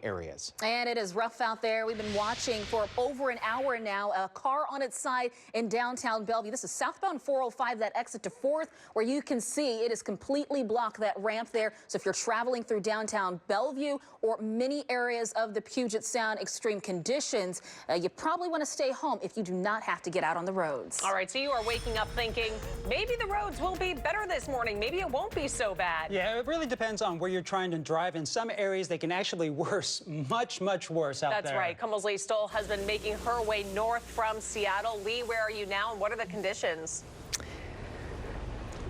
areas. And it is rough out there. We've been watching for over an hour now. A car on its side in downtown Bellevue. This is southbound 405, that exit to 4th, where you can see it is completely blocked, that ramp there. So if you're traveling through downtown Bellevue or many areas of the Puget Sound, extreme conditions, you probably want to stay home if you do not have to get out on the roads. All right, so you are waking up thinking maybe the roads will be better this morning. Maybe it won't be so bad. Yeah, it really depends on where you're trying to drive. In some areas, they can actually worse, much worse out there. That's right. KOMO's Lee Stoll has been making her way north from Seattle. Lee, where are you now and what are the conditions?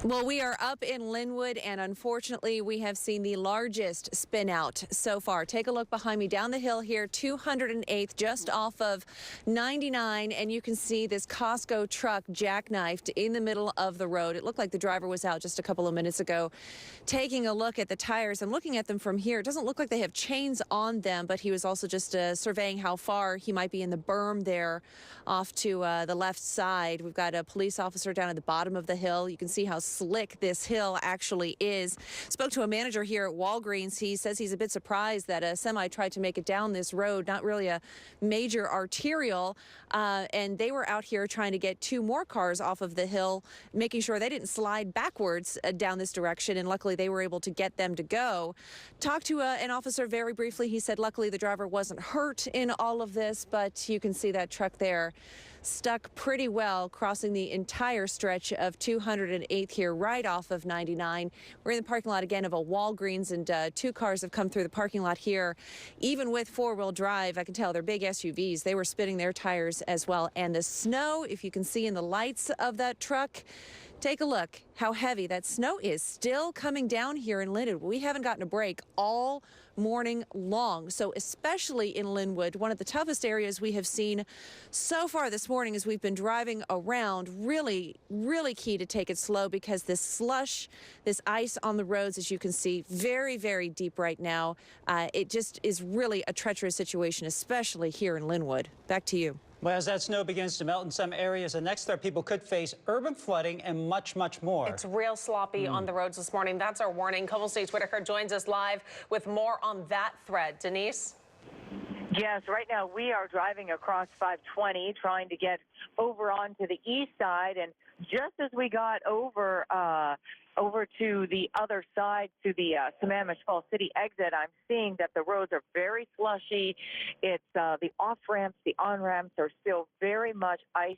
Well, we are up in Linwood, and unfortunately, we have seen the largest spin out so far. Take a look behind me down the hill here, 208th, just off of 99, and you can see this Costco truck jackknifed in the middle of the road. It looked like the driver was out just a couple of minutes ago. Taking a look at the tires, I'm looking at them from here. It doesn't look like they have chains on them, but he was also just surveying how far he might be in the berm there off to the left side. We've got a police officer down at the bottom of the hill. You can see how slick this hill actually is. Spoke to a manager here at Walgreens. He says he's a bit surprised that a semi tried to make it down this road, not really a major arterial, and they were out here trying to get 2 more cars off of the hill, making sure they didn't slide backwards down this direction, and luckily they were able to get them to go. Talked to an officer very briefly. He said luckily the driver wasn't hurt in all of this, but you can see that truck there stuck pretty well, crossing the entire stretch of 208th here, right off of 99. We're in the parking lot again of a Walgreens, and 2 cars have come through the parking lot here. Even with 4-wheel drive, I can tell they're big SUVs. They were spinning their tires as well. And the snow, if you can see in the lights of that truck, take a look how heavy that snow is still coming down here in Linwood. We haven't gotten a break all morning long. So especially in Linwood, one of the toughest areas we have seen so far this morning as we've been driving around. Really key to take it slow because this slush, this ice on the roads, as you can see, very deep right now. It just is really a treacherous situation, especially here in Linwood. Back to you. Well, as that snow begins to melt in some areas, the next threat people could face urban flooding and much more. It's real sloppy on the roads this morning. That's our warning. KOMO State's Whitaker joins us live with more on that threat. Denise? Yes, right now we are driving across 520 trying to get over onto the east side, and just as we got over to the other side to the Sammamish Falls City exit, I'm seeing that the roads are very slushy. It's the off-ramps, the on-ramps are still very much ice,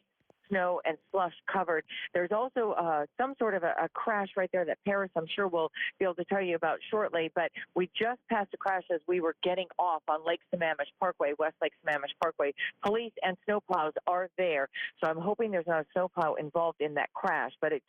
snow, and slush covered. There's also some sort of a crash right there that Paris, I'm sure, will be able to tell you about shortly. But we just passed a crash as we were getting off on Lake Sammamish Parkway, West Lake Sammamish Parkway. Police and snowplows are there, so I'm hoping there's not a snowplow involved in that crash. But it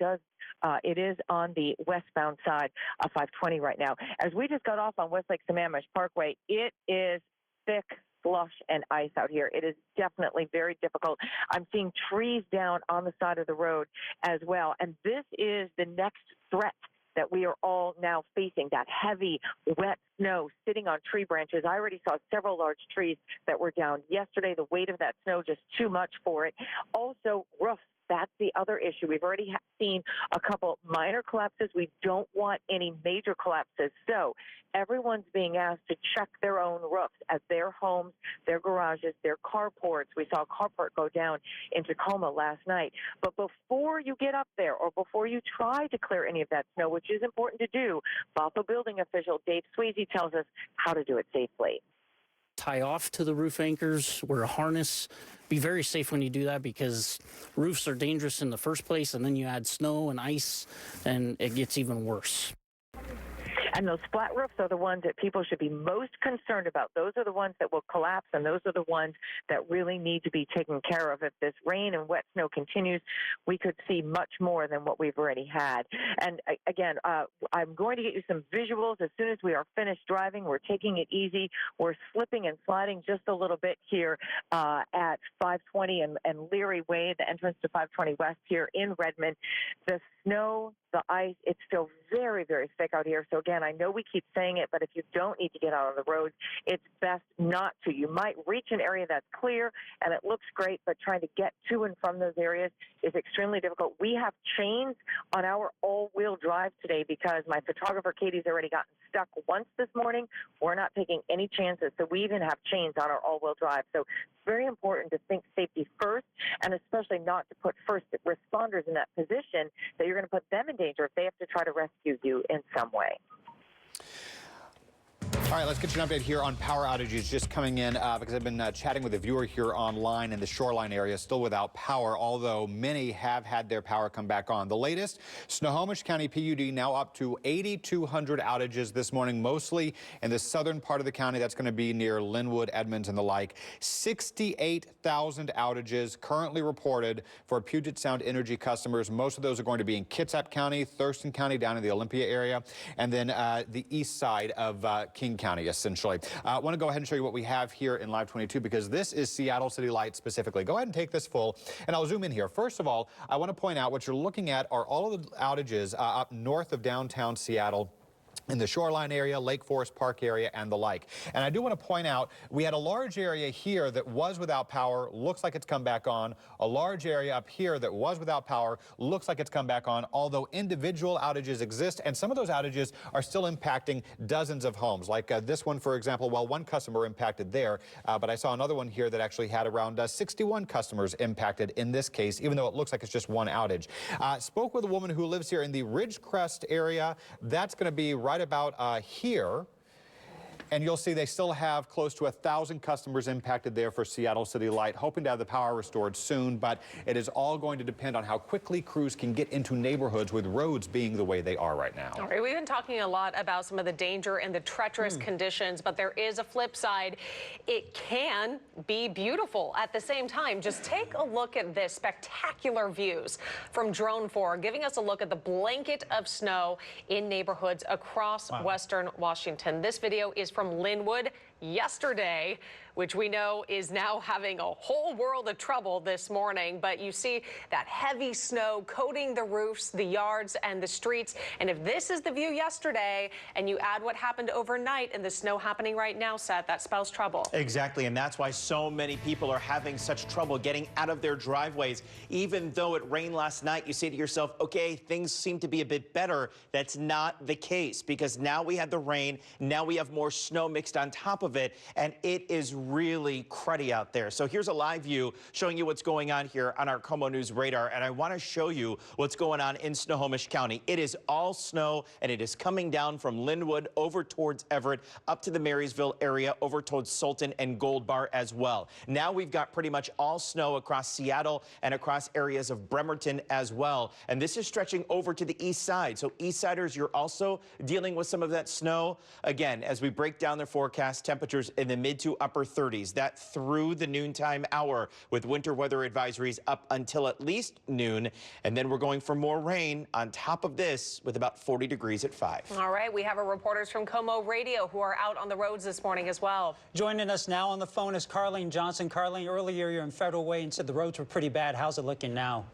is on the westbound side of 520 right now. As we just got off on West Lake Sammamish Parkway, it is thick slush and ice out here. It is definitely very difficult. I'm seeing trees down on the side of the road as well. And this is the next threat that we are all now facing, that heavy, wet snow sitting on tree branches. I already saw several large trees that were down yesterday. The weight of that snow just too much for it. Also, roofs. That's the other issue. We've already seen a couple minor collapses. We don't want any major collapses. So everyone's being asked to check their own roofs at their homes, their garages, their carports. We saw a carport go down in Tacoma last night. But before you get up there or before you try to clear any of that snow, which is important to do, Bothell building official Dave Sweezy tells us how to do it safely. Tie off to the roof anchors, wear a harness. Be very safe when you do that because roofs are dangerous in the first place, and then you add snow and ice and it gets even worse. And those flat roofs are the ones that people should be most concerned about. Those are the ones that will collapse, and those are the ones that really need to be taken care of. If this rain and wet snow continues, we could see much more than what we've already had. And again, I'm going to get you some visuals as soon as we are finished driving. We're taking it easy. We're slipping and sliding just a little bit here at 520 and Leary Way, the entrance to 520 West here in Redmond. The snow, the ice, it's still very thick out here. So again, I know we keep saying it, but if you don't need to get out on the roads, it's best not to. You might reach an area that's clear and it looks great, but trying to get to and from those areas is is extremely difficult. We have chains on our all-wheel drive today because my photographer Katie's already gotten stuck once this morning. We're not taking any chances, so we even have chains on our all-wheel drive. So it's very important to think safety first, and especially not to put first responders in that position that you're going to put them in danger if they have to try to rescue you in some way. All right, let's get you an update here on power outages just coming in because I've been chatting with a viewer here online in the shoreline area still without power, although many have had their power come back on. The latest, Snohomish County PUD now up to 8,200 outages this morning, mostly in the southern part of the county. That's going to be near Linwood, Edmonds, and the like. 68,000 outages currently reported for Puget Sound Energy customers. Most of those are going to be in Kitsap County, Thurston County, down in the Olympia area, and then the east side of King County, essentially. I want to go ahead and show you what we have here in Live 22 because this is Seattle City Light specifically. Go ahead and take this full, and I'll zoom in here. First of all, I want to point out what you're looking at are all of the outages up north of downtown Seattle, in the shoreline area, Lake Forest Park area, and the like. And I do want to point out, we had a large area here that was without power, looks like it's come back on. A large area up here that was without power, looks like it's come back on, although individual outages exist, and some of those outages are still impacting dozens of homes. Like this one, for example, well, one customer impacted there, but I saw another one here that actually had around 61 customers impacted in this case, even though it looks like it's just one outage. Spoke with a woman who lives here in the Ridgecrest area. That's going to be right about here. And you'll see they still have close to 1,000 customers impacted there for Seattle City Light, hoping to have the power restored soon, but it is all going to depend on how quickly crews can get into neighborhoods with roads being the way they are right now. All right, we've been talking a lot about some of the danger and the treacherous conditions, but there is a flip side. It can be beautiful at the same time. Just take a look at this spectacular views from Drone 4, giving us a look at the blanket of snow in neighborhoods across Western Washington. This video is from Linwood yesterday, which we know is now having a whole world of trouble this morning. But you see that heavy snow coating the roofs, the yards, and the streets. And if this is the view yesterday, and you add what happened overnight and the snow happening right now, Seth, that spells trouble. Exactly, and that's why so many people are having such trouble getting out of their driveways. Even though it rained last night, you say to yourself, okay, things seem to be a bit better. That's not the case, because now we had the rain, now we have more snow mixed on top of it, and it is really cruddy out there. So here's a live view showing you what's going on here on our KOMO News radar, and I want to show you what's going on in Snohomish County. It is all snow, and it is coming down from Linwood over towards Everett, up to the Marysville area, over towards Sultan and Gold Bar as well. Now we've got pretty much all snow across Seattle and across areas of Bremerton as well, and this is stretching over to the east side. So east siders, you're also dealing with some of that snow. Again, as we break down their forecast, temperatures in the mid to upper 30s, that through the noontime hour, with winter weather advisories up until at least noon. And then we're going for more rain on top of this with about 40 degrees at 5. All right, we have our reporters from KOMO Radio who are out on the roads this morning as well. Joining us now on the phone is Carlene Johnson. Carlene, earlier you're in Federal Way and said the roads were pretty bad. How's it looking now?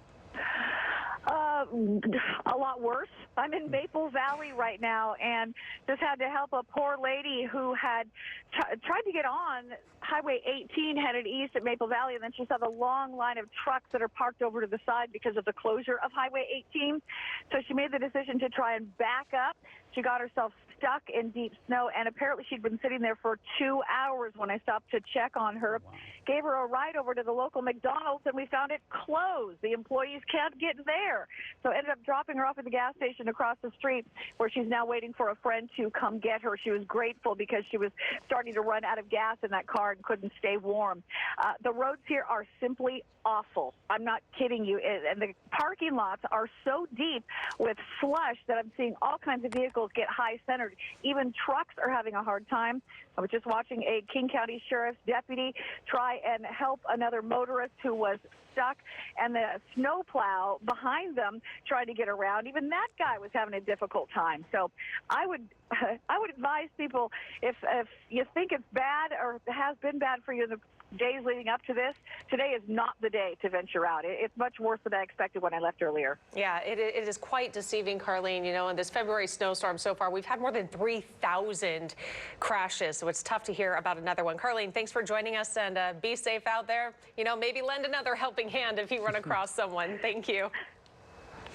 A lot worse. I'm in Maple Valley right now and just had to help a poor lady who had tried to get on Highway 18 headed east at Maple Valley, and then she saw the long line of trucks that are parked over to the side because of the closure of Highway 18. So she made the decision to try and back up. She got herself stuck in deep snow, and apparently she'd been sitting there for 2 hours when I stopped to check on her. Wow. Gave her a ride over to the local McDonald's, and we found it closed. The employees can't get there. So ended up dropping her off at the gas station across the street, where she's now waiting for a friend to come get her. She was grateful because she was starting to run out of gas in that car and couldn't stay warm. The roads here are simply awful. I'm not kidding you. And the parking lots are so deep with slush that I'm seeing all kinds of vehicles get high-centered. Even trucks are having a hard time. I was just watching a King County Sheriff's deputy try and help another motorist who was stuck, and the snowplow behind them tried to get around. Even that guy was having a difficult time. So I would advise people, if you think it's bad or has been bad for you in the days leading up to this, today is not the day to venture out. It's much worse than I expected when I left earlier. Yeah, it is quite deceiving, Carlene. You know, in this February snowstorm so far, we've had more than 3,000 crashes, so it's tough to hear about another one. Carlene, thanks for joining us, and be safe out there. You know, maybe lend another helping hand if you run across someone. Thank you.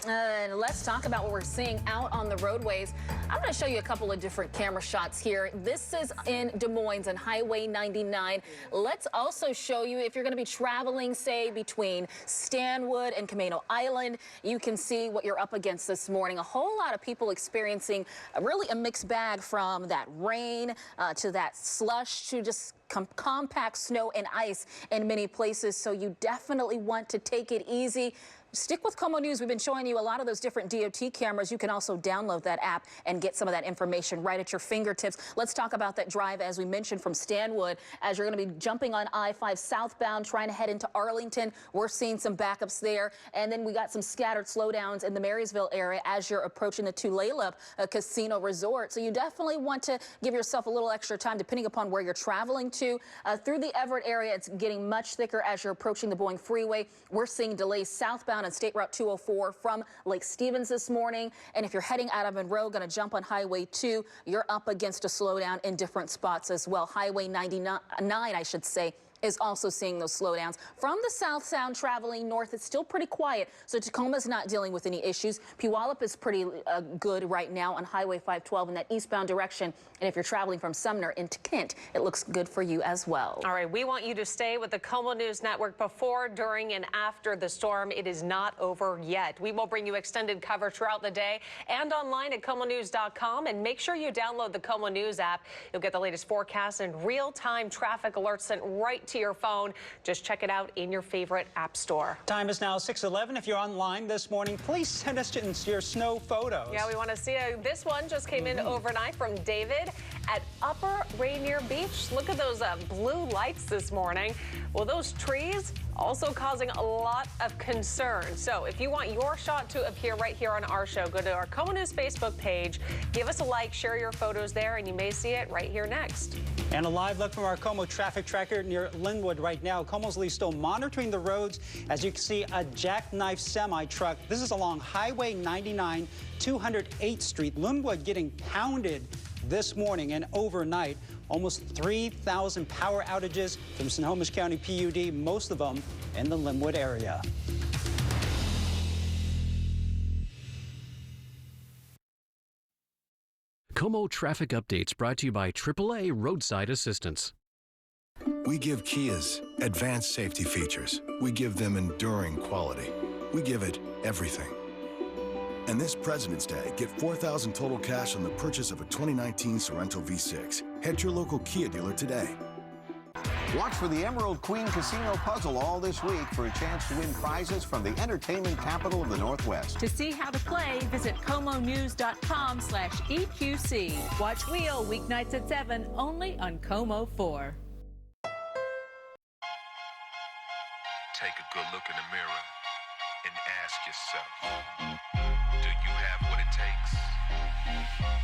And let's talk about what we're seeing out on the roadways. I'm going to show you a couple of different camera shots here. This is in Des Moines on Highway 99. Let's also show you if you're going to be traveling, say, between Stanwood and Camino Island. You can see what you're up against this morning. A whole lot of people experiencing really a mixed bag, from that rain to that slush to just compact snow and ice in many places. So you definitely want to take it easy. Stick with KOMO News. We've been showing you a lot of those different DOT cameras. You can also download that app and get some of that information right at your fingertips. Let's talk about that drive, as we mentioned, from Stanwood. As you're going to be jumping on I-5 southbound, trying to head into Arlington, we're seeing some backups there. And then we got some scattered slowdowns in the Marysville area as you're approaching the Tulalip Casino Resort. So you definitely want to give yourself a little extra time, depending upon where you're traveling to. Through the Everett area, it's getting much thicker as you're approaching the Boeing Freeway. We're seeing delays southbound on State Route 204 from Lake Stevens this morning. And if you're heading out of Monroe, going to jump on Highway 2, you're up against a slowdown in different spots as well. Highway 99, I should say, is also seeing those slowdowns. From the South Sound traveling north, it's still pretty quiet, so Tacoma's not dealing with any issues. Puyallup is pretty good right now on Highway 512 in that eastbound direction. And if you're traveling from Sumner into Kent, it looks good for you as well. All right, we want you to stay with the KOMO News Network before, during, and after the storm. It is not over yet. We will bring you extended coverage throughout the day and online at KOMOnews.com. And make sure you download the KOMO News app. You'll get the latest forecasts and real-time traffic alerts sent right to your phone. Just check it out in your favorite app store. Time is now 6:11. If you're online this morning, please send us your snow photos. Yeah, we want to see it. This one just came in overnight from David at Upper Rainier Beach. Look at those blue lights this morning. Well, those trees also causing a lot of concern. So if you want your shot to appear right here on our show, go to our KOMO News Facebook page, give us a like, share your photos there, and you may see it right here next. And a live look from our KOMO traffic tracker near Linwood right now. KOMO's Lee still monitoring the roads. As you can see, a jackknife semi-truck. This is along Highway 99, 208th Street. Linwood getting pounded this morning and overnight. Almost 3,000 power outages from Snohomish County PUD, most of them in the Linwood area. KOMO traffic updates brought to you by AAA Roadside Assistance. We give Kias advanced safety features. We give them enduring quality. We give it everything. And this President's Day, get $4,000 total cash on the purchase of a 2019 Sorrento V6. Head to your local Kia dealer today. Watch for the Emerald Queen Casino Puzzle all this week for a chance to win prizes from the entertainment capital of the Northwest. To see how to play, visit KOMOnews.com/EQC. Watch Wheel weeknights at 7 only on KOMO 4. Take a good look in the mirror and ask yourself, do you have what it takes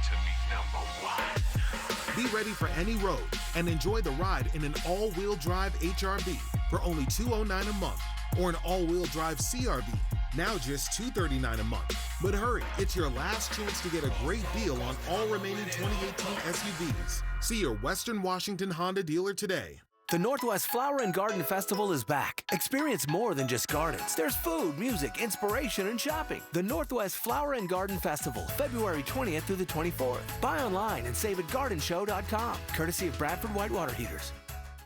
to be #1? Be ready for any road and enjoy the ride in an all-wheel drive HRV for only $209 a month, or an all-wheel drive CRV, now just $239 a month. But hurry, it's your last chance to get a great deal on all remaining 2018 SUVs. See your Western Washington Honda dealer today. The Northwest Flower and Garden Festival is back. Experience more than just gardens. There's food, music, inspiration, and shopping. The Northwest Flower and Garden Festival, February 20th through the 24th. Buy online and save at gardenshow.com, courtesy of Bradford Whitewater Heaters.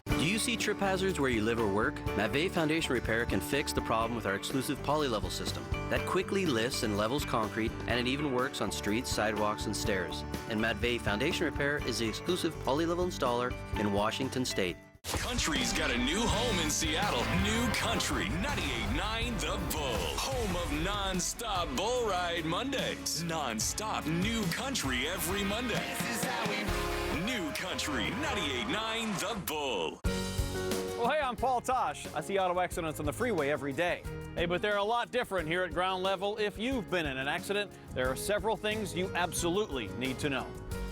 Do you see trip hazards where you live or work? Matvey Foundation Repair can fix the problem with our exclusive poly-level system that quickly lifts and levels concrete, and it even works on streets, sidewalks, and stairs. And Matvey Foundation Repair is the exclusive poly-level installer in Washington State. Country's got a new home in Seattle. New Country 98.9 The Bull. Home of non-stop bull ride Mondays. Non-stop New Country every Monday. This is how we move. New Country 98.9 The Bull. Well, hey, I'm Paul Tosh. I see auto accidents on the freeway every day. Hey, but they're a lot different here at ground level. If you've been in an accident, there are several things you absolutely need to know.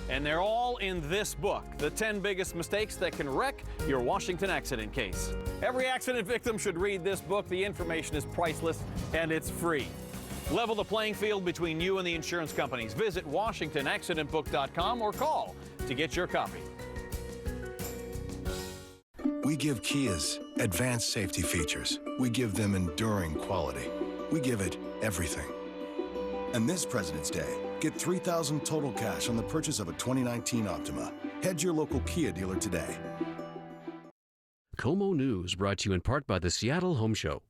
and they're all in this book, The 10 Biggest Mistakes That Can Wreck Your Washington Accident Case. Every accident victim should read this book. The information is priceless, and it's free. Level the playing field between you and the insurance companies. Visit WashingtonAccidentBook.com or call to get your copy. We give Kias advanced safety features. We give them enduring quality. We give it everything. And this President's Day, get $3,000 total cash on the purchase of a 2019 Optima. Head to your local Kia dealer today. KOMO News brought to you in part by the Seattle Home Show.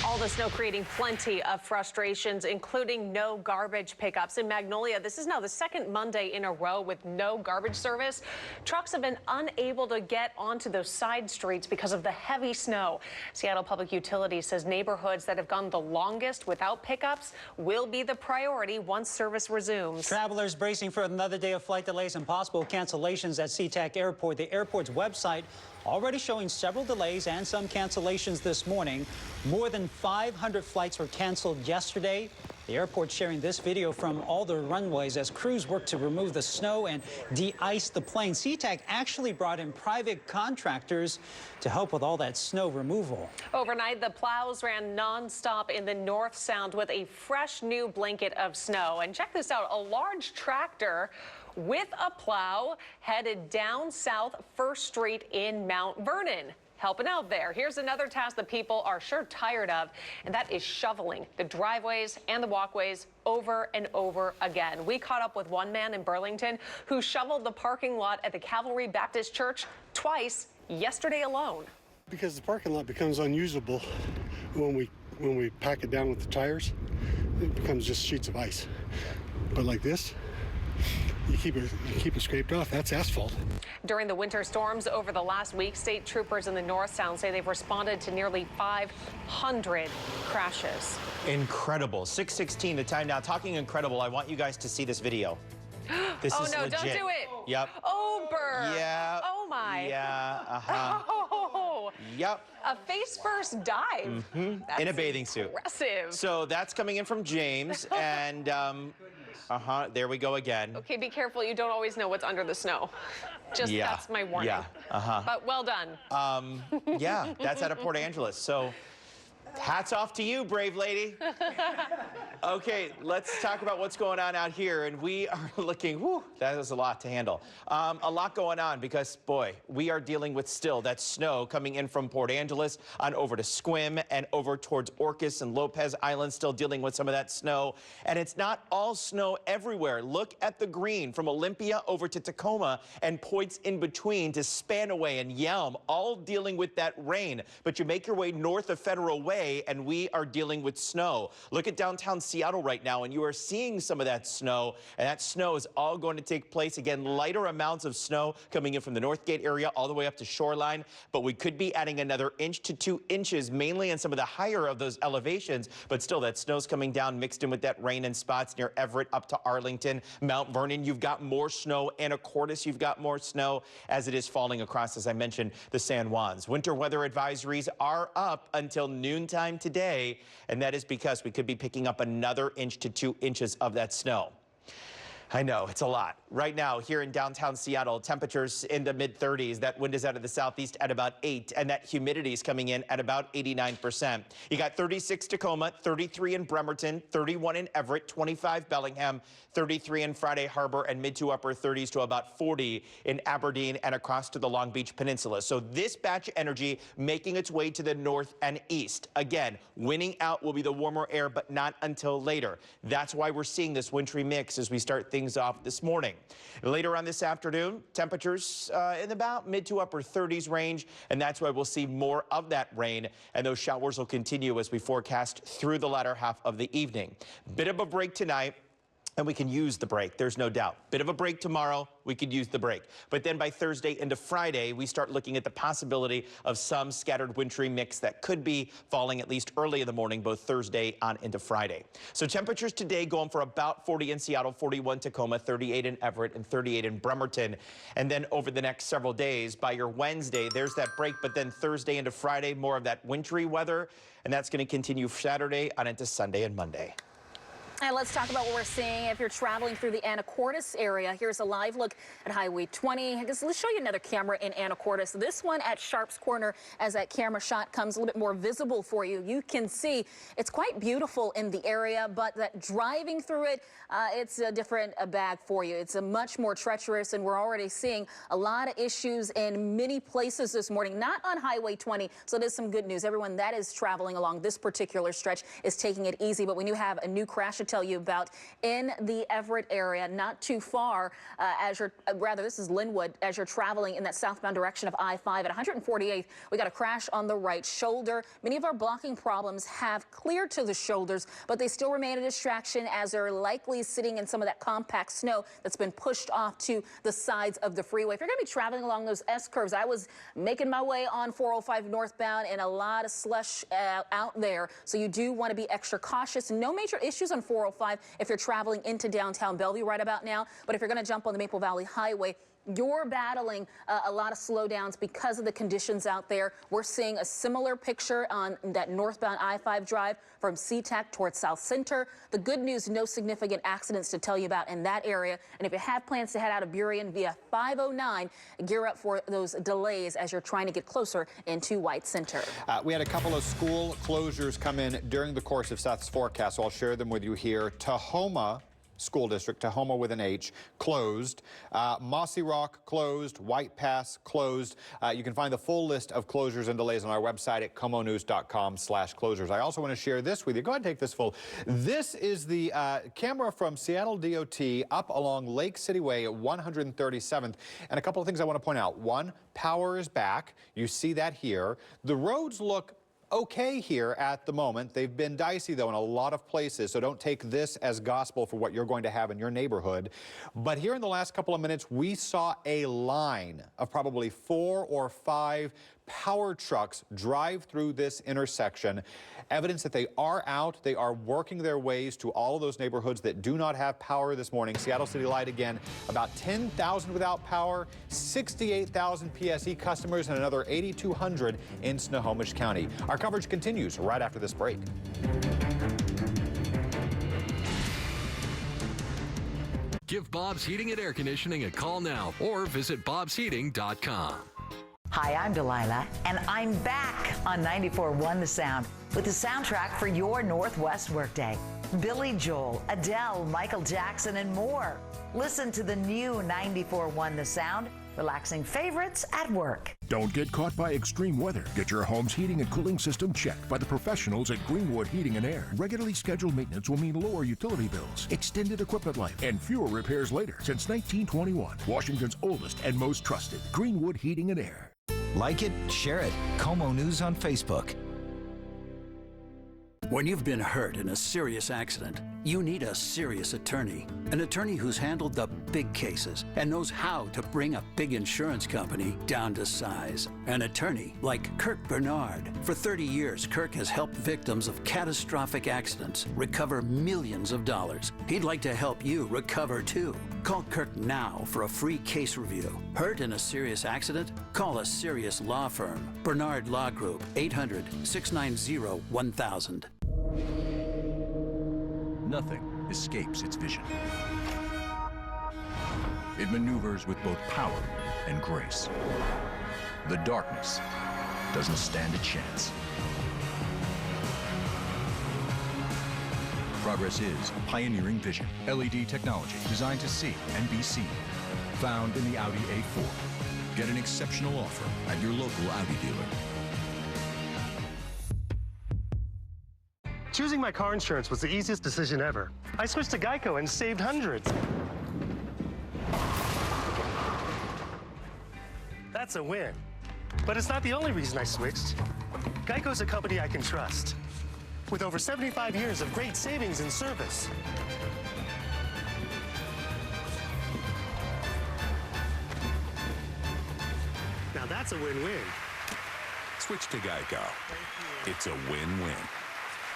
All the snow creating plenty of frustrations, including no garbage pickups. In Magnolia, this is now the second Monday in a row with no garbage service. Trucks have been unable to get onto those side streets because of the heavy snow. Seattle Public Utilities says neighborhoods that have gone the longest without pickups will be the priority once service resumes. Travelers bracing for another day of flight delays and possible cancellations at SeaTac Airport. The airport's website already showing several delays and some cancellations this morning. More than 500 flights were canceled yesterday. The airport sharing this video from all the runways as crews work to remove the snow and de-ice the plane. SeaTac actually brought in private contractors to help with all that snow removal. Overnight, the plows ran nonstop in the North Sound with a fresh new blanket of snow. And check this out, a large tractor with a plow headed down South 1st Street in Mount Vernon. Helping out there. Here's another task that people are sure tired of, and that is shoveling the driveways and the walkways over and over again. We caught up with one man in Burlington who shoveled the parking lot at the Calvary Baptist Church twice yesterday alone. Because the parking lot becomes unusable when we pack it down with the tires, it becomes just sheets of ice. But like this, you keep it scraped off. That's asphalt. During the winter storms over the last week, state troopers in the North Sound say they've responded to nearly 500 crashes. Incredible. 6:16 the time now. Talking incredible, I want you guys to see this video. This oh is no, legit. don't do it. Yep. Ober. Yeah. Oh my. Yeah. Uh-huh. Oh. Yep. A face first dive. Mm-hmm. In a bathing suit. Impressive. So that's coming in from James, and there we go again. Okay, be careful. You don't always know what's under the snow. Just that's my warning. Yeah. But well done. Yeah, that's out of Port Angeles. So hats off to you, brave lady. Okay, let's talk about what's going on out here. And we are looking, whew, that is a lot to handle. A lot going on because, boy, we are dealing with still that snow coming in from Port Angeles on over to Sequim and over towards Orcas and Lopez Island, still dealing with some of that snow. And it's not all snow everywhere. Look at the green from Olympia over to Tacoma and points in between to Spanaway and Yelm, all dealing with that rain. But you make your way north of Federal Way, and we are dealing with snow. Look at downtown Seattle right now, and you are seeing some of that snow, and that snow is all going to take place. Again, lighter amounts of snow coming in from the Northgate area all the way up to Shoreline, but we could be adding another 1 to 2 inches, mainly in some of the higher of those elevations, but still that snow's coming down mixed in with that rain in spots near Everett up to Arlington. Mount Vernon, you've got more snow. Anacortes, you've got more snow as it is falling across, as I mentioned, the San Juans. Winter weather advisories are up until noontime today, and that is because we could be picking up another 1 to 2 inches of that snow. I know, it's a lot. Right now, here in downtown Seattle, temperatures in the mid-30s. That wind is out of the southeast at about 8, and that humidity is coming in at about 89%. You got 36 Tacoma, 33 in Bremerton, 31 in Everett, 25 Bellingham, 33 in Friday Harbor, and mid to upper 30s to about 40 in Aberdeen and across to the Long Beach Peninsula. So this batch of energy making its way to the north and east. Again, winning out will be the warmer air, but not until later. That's why we're seeing this wintry mix as we start things off this morning. Later on this afternoon, temperatures in about mid to upper 30s range, and that's why we'll see more of that rain, and those showers will continue as we forecast through the latter half of the evening. Bit of a break tonight, and we can use the break, there's no doubt. Bit of a break tomorrow, we could use the break. But then by Thursday into Friday, we start looking at the possibility of some scattered wintry mix that could be falling at least early in the morning, both Thursday on into Friday. So temperatures today going for about 40 in Seattle, 41 Tacoma, 38 in Everett, and 38 in Bremerton. And then over the next several days, by your Wednesday, there's that break, but then Thursday into Friday, more of that wintry weather, and that's going to continue Saturday on into Sunday and Monday. And let's talk about what we're seeing if you're traveling through the Anacortes area. Here's a live look at Highway 20. I guess let's show you another camera in Anacortes. This one at Sharp's Corner, as that camera shot comes a little bit more visible for you. You can see it's quite beautiful in the area, but that driving through it, it's a different bag for you. It's a much more treacherous, and we're already seeing a lot of issues in many places this morning, not on Highway 20. So there's some good news. Everyone that is traveling along this particular stretch is taking it easy, but we do have a new crash to tell you about in the Everett area, not too far as you're, this is Linwood, as you're traveling in that southbound direction of I-5 at 148th. We got a crash on the right shoulder. Many of our blocking problems have cleared to the shoulders, but they still remain a distraction as they're likely sitting in some of that compact snow that's been pushed off to the sides of the freeway. If you're going to be traveling along those S-curves, I was making my way on 405 northbound and a lot of slush out there, so you do want to be extra cautious. No major issues on 405 if you're traveling into downtown Bellevue right about now, but if you're going to jump on the Maple Valley Highway, you're battling a lot of slowdowns because of the conditions out there. We're seeing a similar picture on that northbound I-5 drive from SeaTac towards South Center. The good news, no significant accidents to tell you about in that area. And if you have plans to head out of Burien via 509, gear up for those delays as you're trying to get closer into White Center. We had a couple of school closures come in during the course of Seth's forecast, so I'll share them with you here. Tahoma School District, Tahoma with an H, closed. Mossy Rock closed. White Pass closed. You can find the full list of closures and delays on our website at komonews.com/closures. I also want to share this with you. Go ahead and take this full. This is the camera from Seattle DOT up along Lake City Way at 137th. And a couple of things I want to point out. One, power is back. You see that here. The roads look okay here at the moment. They've been dicey, though, in a lot of places, so don't take this as gospel for what you're going to have in your neighborhood. But here in the last couple of minutes, we saw a line of probably 4 or 5 power trucks drive through this intersection. Evidence that they are out. They are working their ways to all of those neighborhoods that do not have power this morning. Seattle City Light again, about 10,000 without power, 68,000 PSE customers, and another 8,200 in Snohomish County. Our coverage continues right after this break. Give Bob's Heating and Air Conditioning a call now or visit bobsheating.com. Hi, I'm Delilah, and I'm back on 94.1 The Sound with the soundtrack for your Northwest workday. Billy Joel, Adele, Michael Jackson, and more. Listen to the new 94.1 The Sound, relaxing favorites at work. Don't get caught by extreme weather. Get your home's heating and cooling system checked by the professionals at Greenwood Heating and Air. Regularly scheduled maintenance will mean lower utility bills, extended equipment life, and fewer repairs later. Since 1921, Washington's oldest and most trusted Greenwood Heating and Air. Like it, share it. KOMO News on Facebook. When you've been hurt in a serious accident, you need a serious attorney. An attorney who's handled the big cases and knows how to bring a big insurance company down to size. An attorney like Kirk Bernard. For 30 years, Kirk has helped victims of catastrophic accidents recover millions of dollars. He'd like to help you recover too. Call Kirk now for a free case review. Hurt in a serious accident? Call a serious law firm. Bernard Law Group, 800-690-1000. Nothing escapes its vision. It maneuvers with both power and grace. The darkness doesn't stand a chance. Progress is pioneering vision. LED technology designed to see and be seen. Found in the Audi A4. Get an exceptional offer at your local Audi dealer. Choosing my car insurance was the easiest decision ever. I switched to Geico and saved hundreds. That's a win. But it's not the only reason I switched. Geico's a company I can trust, with over 75 years of great savings and service. Now that's a win-win. Switch to Geico. It's a win-win.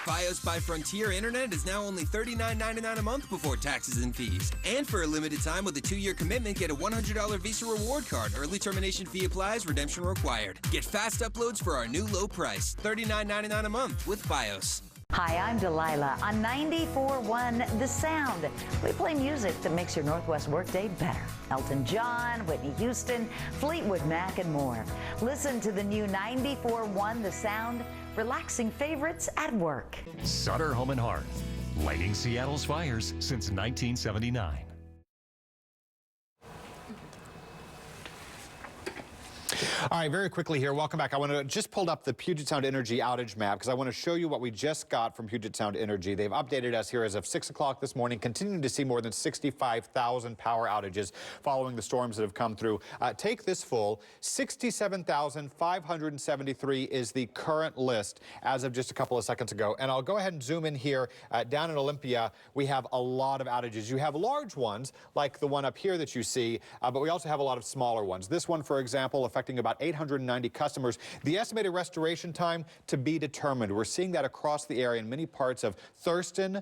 Fios by Frontier Internet is now only $39.99 a month before taxes and fees. And for a limited time with a 2-year commitment, get a $100 Visa reward card. Early termination fee applies, redemption required. Get fast uploads for our new low price, $39.99 a month with Fios. Hi, I'm Delilah on 94.1 The Sound. We play music that makes your Northwest workday better. Elton John, Whitney Houston, Fleetwood Mac, and more. Listen to the new 94.1 The Sound, relaxing favorites at work. Sutter Home and Hearth, lighting Seattle's fires since 1979. All right, very quickly here, welcome back. I want to just pulled up the Puget Sound Energy outage map because I want to show you what we just got from Puget Sound Energy. They've updated us here as of 6 o'clock this morning, continuing to see more than 65,000 power outages following the storms that have come through. Take this full, 67,573 is the current list as of just a couple of seconds ago. And I'll go ahead and zoom in here. Down in Olympia, we have a lot of outages. You have large ones, like the one up here that you see, but we also have a lot of smaller ones. This one, for example, affecting about 890 customers. The estimated restoration time to be determined. We're seeing that across the area in many parts of Thurston,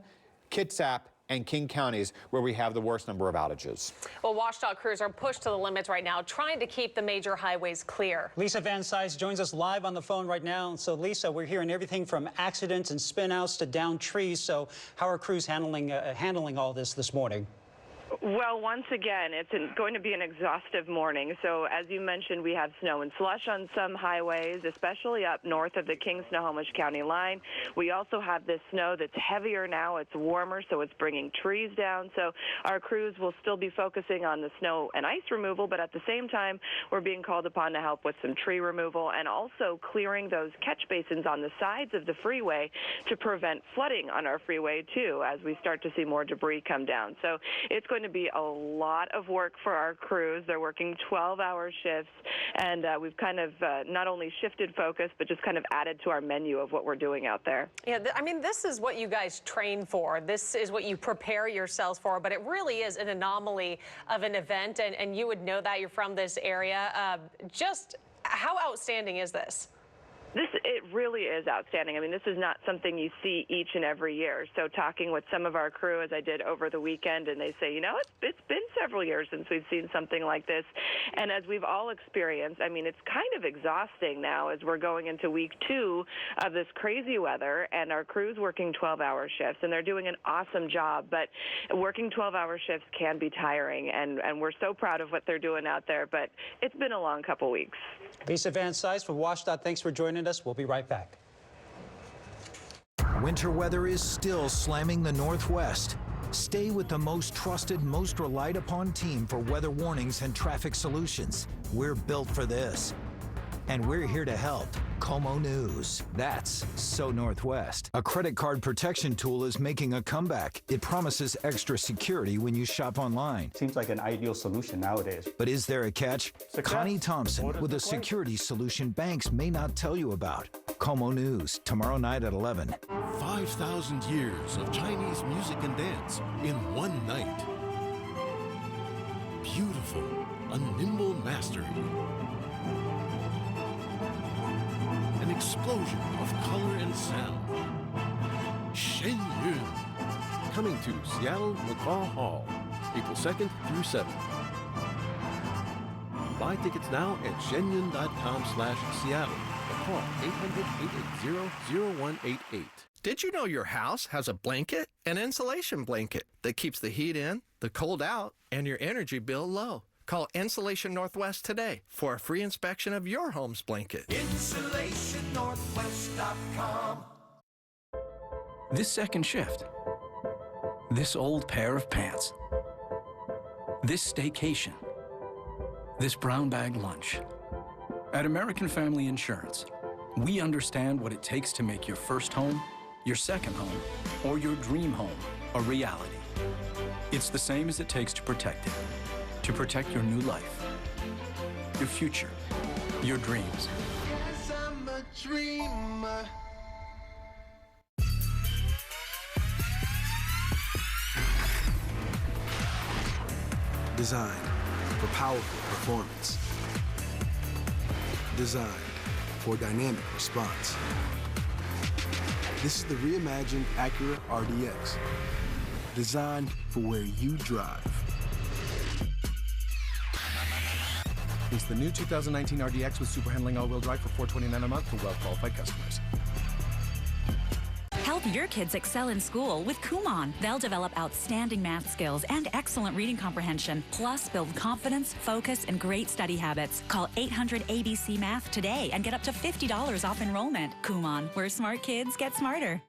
Kitsap, and King counties where we have the worst number of outages. Well, WashDOT crews are pushed to the limits right now, trying to keep the major highways clear. Lisa Van Cise joins us live on the phone right now. So, Lisa, we're hearing everything from accidents and spin-outs to down trees. So how are crews handling all this morning? Well, once again, it's going to be an exhaustive morning. So as you mentioned, we have snow and slush on some highways, especially up north of the King-Snohomish County line. We also have this snow that's heavier now. It's warmer, so it's bringing trees down. So our crews will still be focusing on the snow and ice removal, but at the same time, we're being called upon to help with some tree removal and also clearing those catch basins on the sides of the freeway to prevent flooding on our freeway, too, as we start to see more debris come down. So it's going to be a lot of work for our crews. They're working 12-hour shifts, and we've kind of not only shifted focus, but just kind of added to our menu of what we're doing out there. Yeah, I mean, this is what you guys train for. This is what you prepare yourselves for, but it really is an anomaly of an event, and you would know that. You're from this area. Just how outstanding is this? It really is outstanding. I mean, this is not something you see each and every year. So talking with some of our crew, as I did over the weekend, and they say, you know, it's been several years since we've seen something like this. And as we've all experienced, I mean, it's kind of exhausting now as we're going into week 2 of this crazy weather, and our crew's working 12-hour shifts, and they're doing an awesome job. But working 12-hour shifts can be tiring, and we're so proud of what they're doing out there. But it's been a long couple weeks. Lisa Van Cise for WashDOT, thanks for joining us. We'll be right back. Winter weather is still slamming the Northwest. Stay with the most trusted, most relied upon team for weather warnings and traffic solutions. We're built for this. And we're here to help. KOMO News. That's so Northwest. A credit card protection tool is making a comeback. It promises extra security when you shop online. Seems like an ideal solution nowadays. But is there a catch? Connie Thompson with a security solution banks may not tell you about. KOMO News, tomorrow night at 11. 5,000 years of Chinese music and dance in one night. Beautiful, a nimble mastery. An explosion of color and sound. Shen Yun. Coming to Seattle McCaw Hall, April 2nd through 7th. Buy tickets now at shenyun.com/Seattle or call 800-880-0188. Did you know your house has a blanket? An insulation blanket that keeps the heat in, the cold out, and your energy bill low. Call Insulation Northwest today for a free inspection of your home's blanket. InsulationNorthwest.com. This second shift. This old pair of pants. This staycation. This brown bag lunch. At American Family Insurance, we understand what it takes to make your first home, your second home, or your dream home a reality. It's the same as it takes to protect it. To protect your new life, your future, your dreams. Yes, I'm a dreamer. Designed for powerful performance. Designed for dynamic response. This is the reimagined Acura RDX. Designed for where you drive. It's the new 2019 RDX with super handling all-wheel drive for $429 a month for well-qualified customers. Help your kids excel in school with KOMO. They'll develop outstanding math skills and excellent reading comprehension, plus build confidence, focus, and great study habits. Call 800-ABC-MATH today and get up to $50 off enrollment. KOMO, where smart kids get smarter.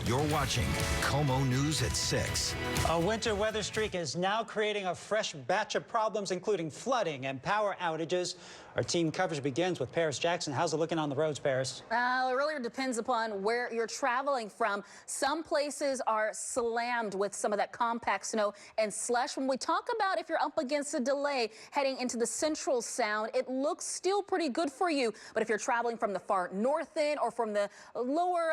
You're watching KOMO News at 6. A winter weather streak is now creating a fresh batch of problems, including flooding and power outages. Our team coverage begins with Paris Jackson. How's it looking on the roads, Paris? It really depends upon where you're traveling from. Some places are slammed with some of that compact snow and slush. When we talk about if you're up against a delay heading into the Central Sound, it looks still pretty good for you. But if you're traveling from the far north end or from the lower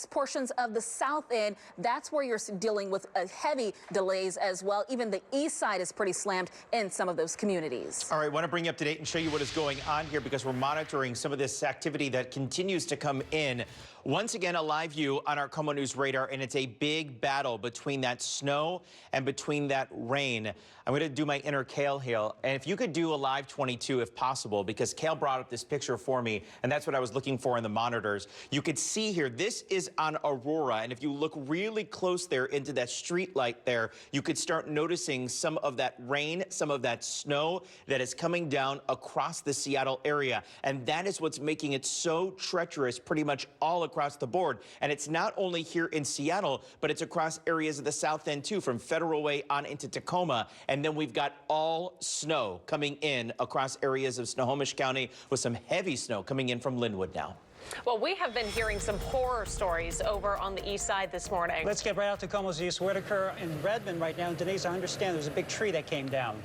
portions of the south end, that's where you're dealing with heavy delays as well. Even the east side is pretty slammed in some of those communities. All right, want to bring you up to date and show you what is going on here because we're monitoring some of this activity that continues to come in. Once again, a live view on our KOMO News radar, and it's a big battle between that snow and between that rain. I'm going to do my inner Kale here, and if you could do a live 22 if possible, because Kale brought up this picture for me, and that's what I was looking for in the monitors. You could see here, this is on Aurora, and if you look really close there into that street light there, you could start noticing some of that rain, some of that snow that is coming down across the Seattle area, and that is what's making it so treacherous pretty much all across the board. And it's not only here in Seattle, but it's across areas of the south end too, from Federal Way on into Tacoma. And then we've got all snow coming in across areas of Snohomish County with some heavy snow coming in from Linwood now. Well, we have been hearing some horror stories over on the east side this morning. Let's get right out to KOMO's East Whitaker in Redmond right now. And Denise, I understand there's a big tree that came down.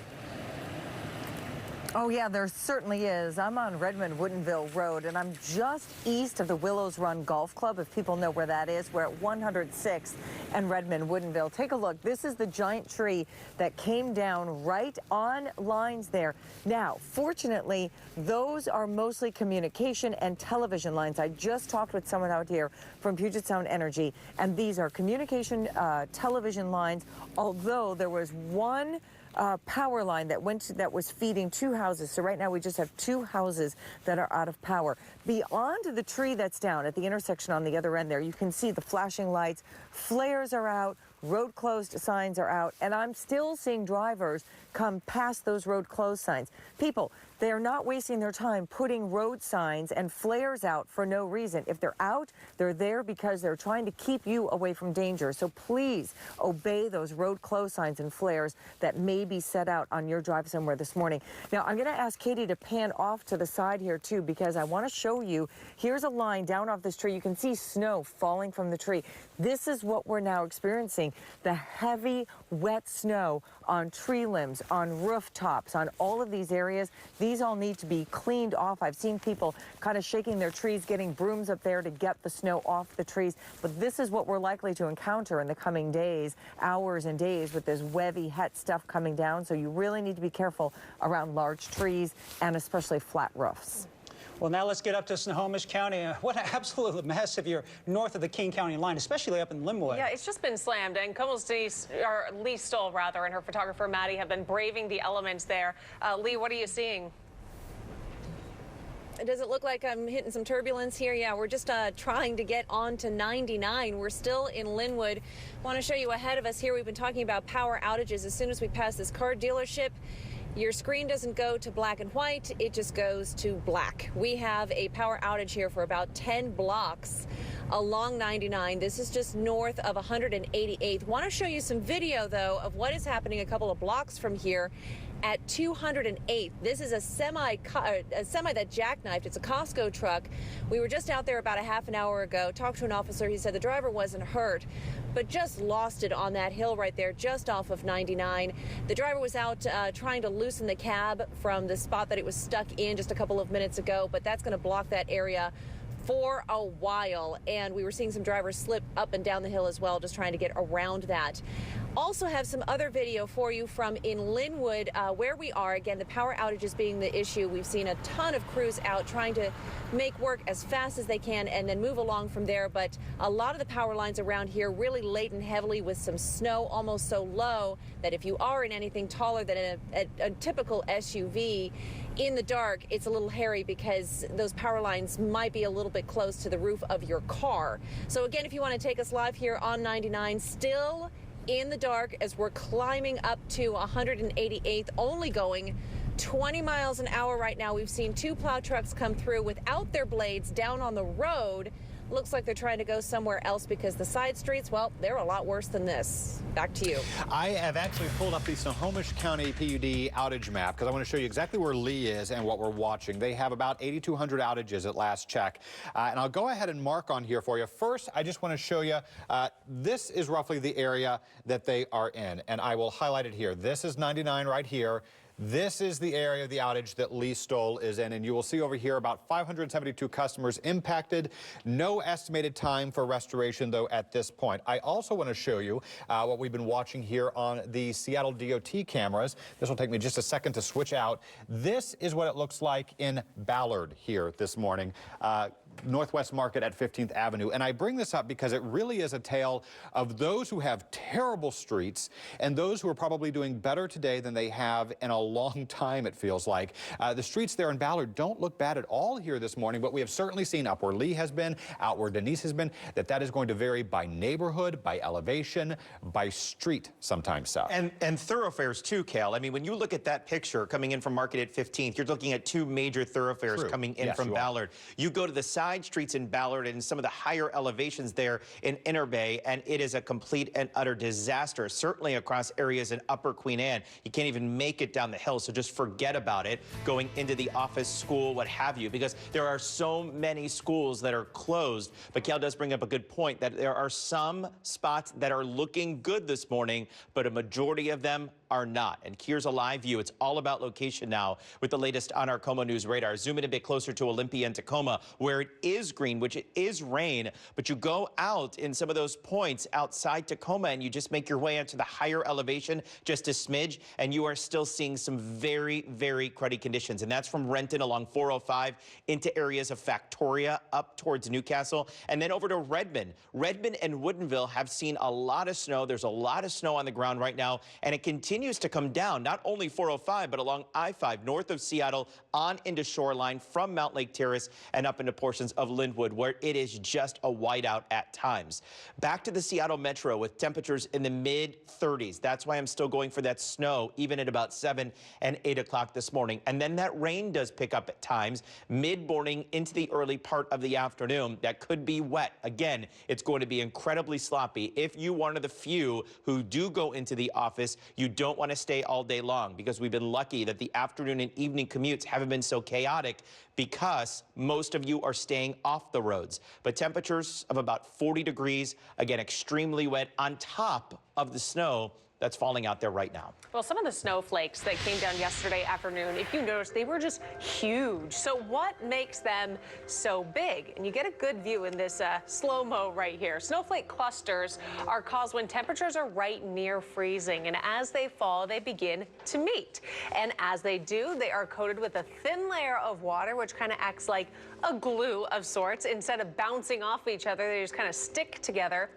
Oh, yeah, there certainly is. I'm on Redmond-Woodinville Road, and I'm just east of the Willows Run Golf Club, if people know where that is. We're at 106th and Redmond-Woodinville. Take a look. This is the giant tree that came down right on lines there. Now, fortunately, those are mostly communication and television lines. I just talked with someone out here from Puget Sound Energy, and these are communication television lines, although there was one power line that was feeding two houses. So right now we just have two houses that are out of power. Beyond the tree that's down at the intersection on the other end there, you can see the flashing lights, flares are out, road closed signs are out, and I'm still seeing drivers come past those road closed signs. People, they are not wasting their time putting road signs and flares out for no reason. If they're out, they're there because they're trying to keep you away from danger. So please obey those road closed signs and flares that may be set out on your drive somewhere this morning. Now, I'm going to ask Katie to pan off to the side here, too, because I want to show you. Here's a line down off this tree. You can see snow falling from the tree. This is what we're now experiencing, the heavy, wet snow on tree limbs, on rooftops, on all of these areas. These all need to be cleaned off. I've seen people kind of shaking their trees, getting brooms up there to get the snow off the trees. But this is what we're likely to encounter in the coming days, hours and days, with this webby, het stuff coming down. So you really need to be careful around large trees and especially flat roofs. Well, now let's get up to Snohomish County. What an absolute mess if you're north of the King County line, especially up in Linwood. Yeah, it's just been slammed, and KOMO's Lee Stoll, rather, and her photographer, Maddie, have been braving the elements there. Lee, what are you seeing? Does it look like I'm hitting some turbulence here? Yeah, we're just trying to get on to 99. We're still in Linwood. Want to show you ahead of us here. We've been talking about power outages. As soon as we pass this car dealership, your screen doesn't go to black and white, it just goes to black. We have a power outage here for about 10 blocks along 99. This is just north of 188th. Want to show you some video, though, of what is happening a couple of blocks from here at 208th. This is a semi that jackknifed. It's a Costco truck. We were just out there about a half an hour ago, talked to an officer. He said the driver wasn't hurt, but just lost it on that hill right there, just off of 99. The driver was out trying to loosen the cab from the spot that it was stuck in just a couple of minutes ago, but that's going to block that area for a while, and we were seeing some drivers slip up and down the hill as well, just trying to get around that. Also have some other video for you from in Linwood, where we are. Again, the power outages being the issue. We've seen a ton of crews out trying to make work as fast as they can and then move along from there, but a lot of the power lines around here really laden heavily with some snow, almost so low that if you are in anything taller than a typical SUV, in the dark, it's a little hairy because those power lines might be a little bit close to the roof of your car. So again, if you want to take us live here on 99, still in the dark as we're climbing up to 188th, only going 20 miles an hour right now. We've seen 2 plow trucks come through without their blades down on the road. Looks like they're trying to go somewhere else because the side streets, well, they're a lot worse than this. Back to you. I have actually pulled up the Snohomish County PUD outage map because I want to show you exactly where Lee is and what we're watching. They have about 8,200 outages at last check. And I'll go ahead and mark on here for you. First, I just want to show you, this is roughly the area that they are in. And I will highlight it here. This is 99 right here. This is the area of the outage that Lee Stoll is in, and you will see over here about 572 customers impacted. No estimated time for restoration, though, at this point. I also want to show you what we've been watching here on the Seattle DOT cameras. This will take me just a second to switch out. This is what it looks like in Ballard here this morning. Northwest Market at 15th Avenue. And I bring this up because it really is a tale of those who have terrible streets and those who are probably doing better today than they have in a long time, it feels like. The streets there in Ballard don't look bad at all here this morning, but we have certainly seen up where Lee has been, out where Denise has been, that is going to vary by neighborhood, by elevation, by street sometimes, Seth. And thoroughfares too, Cal. I mean, when you look at that picture coming in from Market at 15th, you're looking at 2 major thoroughfares coming in from Ballard. You go to the side streets in Ballard and some of the higher elevations there in Inner Bay, and it is a complete and utter disaster, certainly across areas in Upper Queen Anne. You can't even make it down the hill, so just forget about it going into the office, school, what have you, because there are so many schools that are closed. But Cal does bring up a good point that there are some spots that are looking good this morning, but a majority of them are not. And here's a live view. It's all about location now with the latest on our KOMO News radar. Zoom in a bit closer to Olympia and Tacoma, where it is green, which it is rain, but you go out in some of those points outside Tacoma and you just make your way into the higher elevation just a smidge, and you are still seeing some very, very cruddy conditions. And that's from Renton along 405 into areas of Factoria up towards Newcastle, and then over to Redmond. Redmond and Woodinville have seen a lot of snow. There's a lot of snow on the ground right now, and it continues to come down, not only 405, but along I-5 north of Seattle on into Shoreline from Mount Lake Terrace and up into portions of Linwood, where it is just a whiteout at times. Back to the Seattle Metro with temperatures in the mid-30s. That's why I'm still going for that snow, even at about 7 and 8 o'clock this morning. And then that rain does pick up at times, mid-morning into the early part of the afternoon. That could be wet. Again, it's going to be incredibly sloppy. If you are one of the few who do go into the office, you don't want to stay all day long, because we've been lucky that the afternoon and evening commutes haven't been so chaotic because most of you are staying off the roads. But temperatures of about 40 degrees, again, extremely wet on top of the snow that's falling out there right now. Well, some of the snowflakes that came down yesterday afternoon, if you noticed, they were just huge. So what makes them so big? And you get a good view in this slow-mo right here. Snowflake clusters are caused when temperatures are right near freezing. And as they fall, they begin to meet. And as they do, they are coated with a thin layer of water, which kind of acts like a glue of sorts. Instead of bouncing off each other, they just kind of stick together,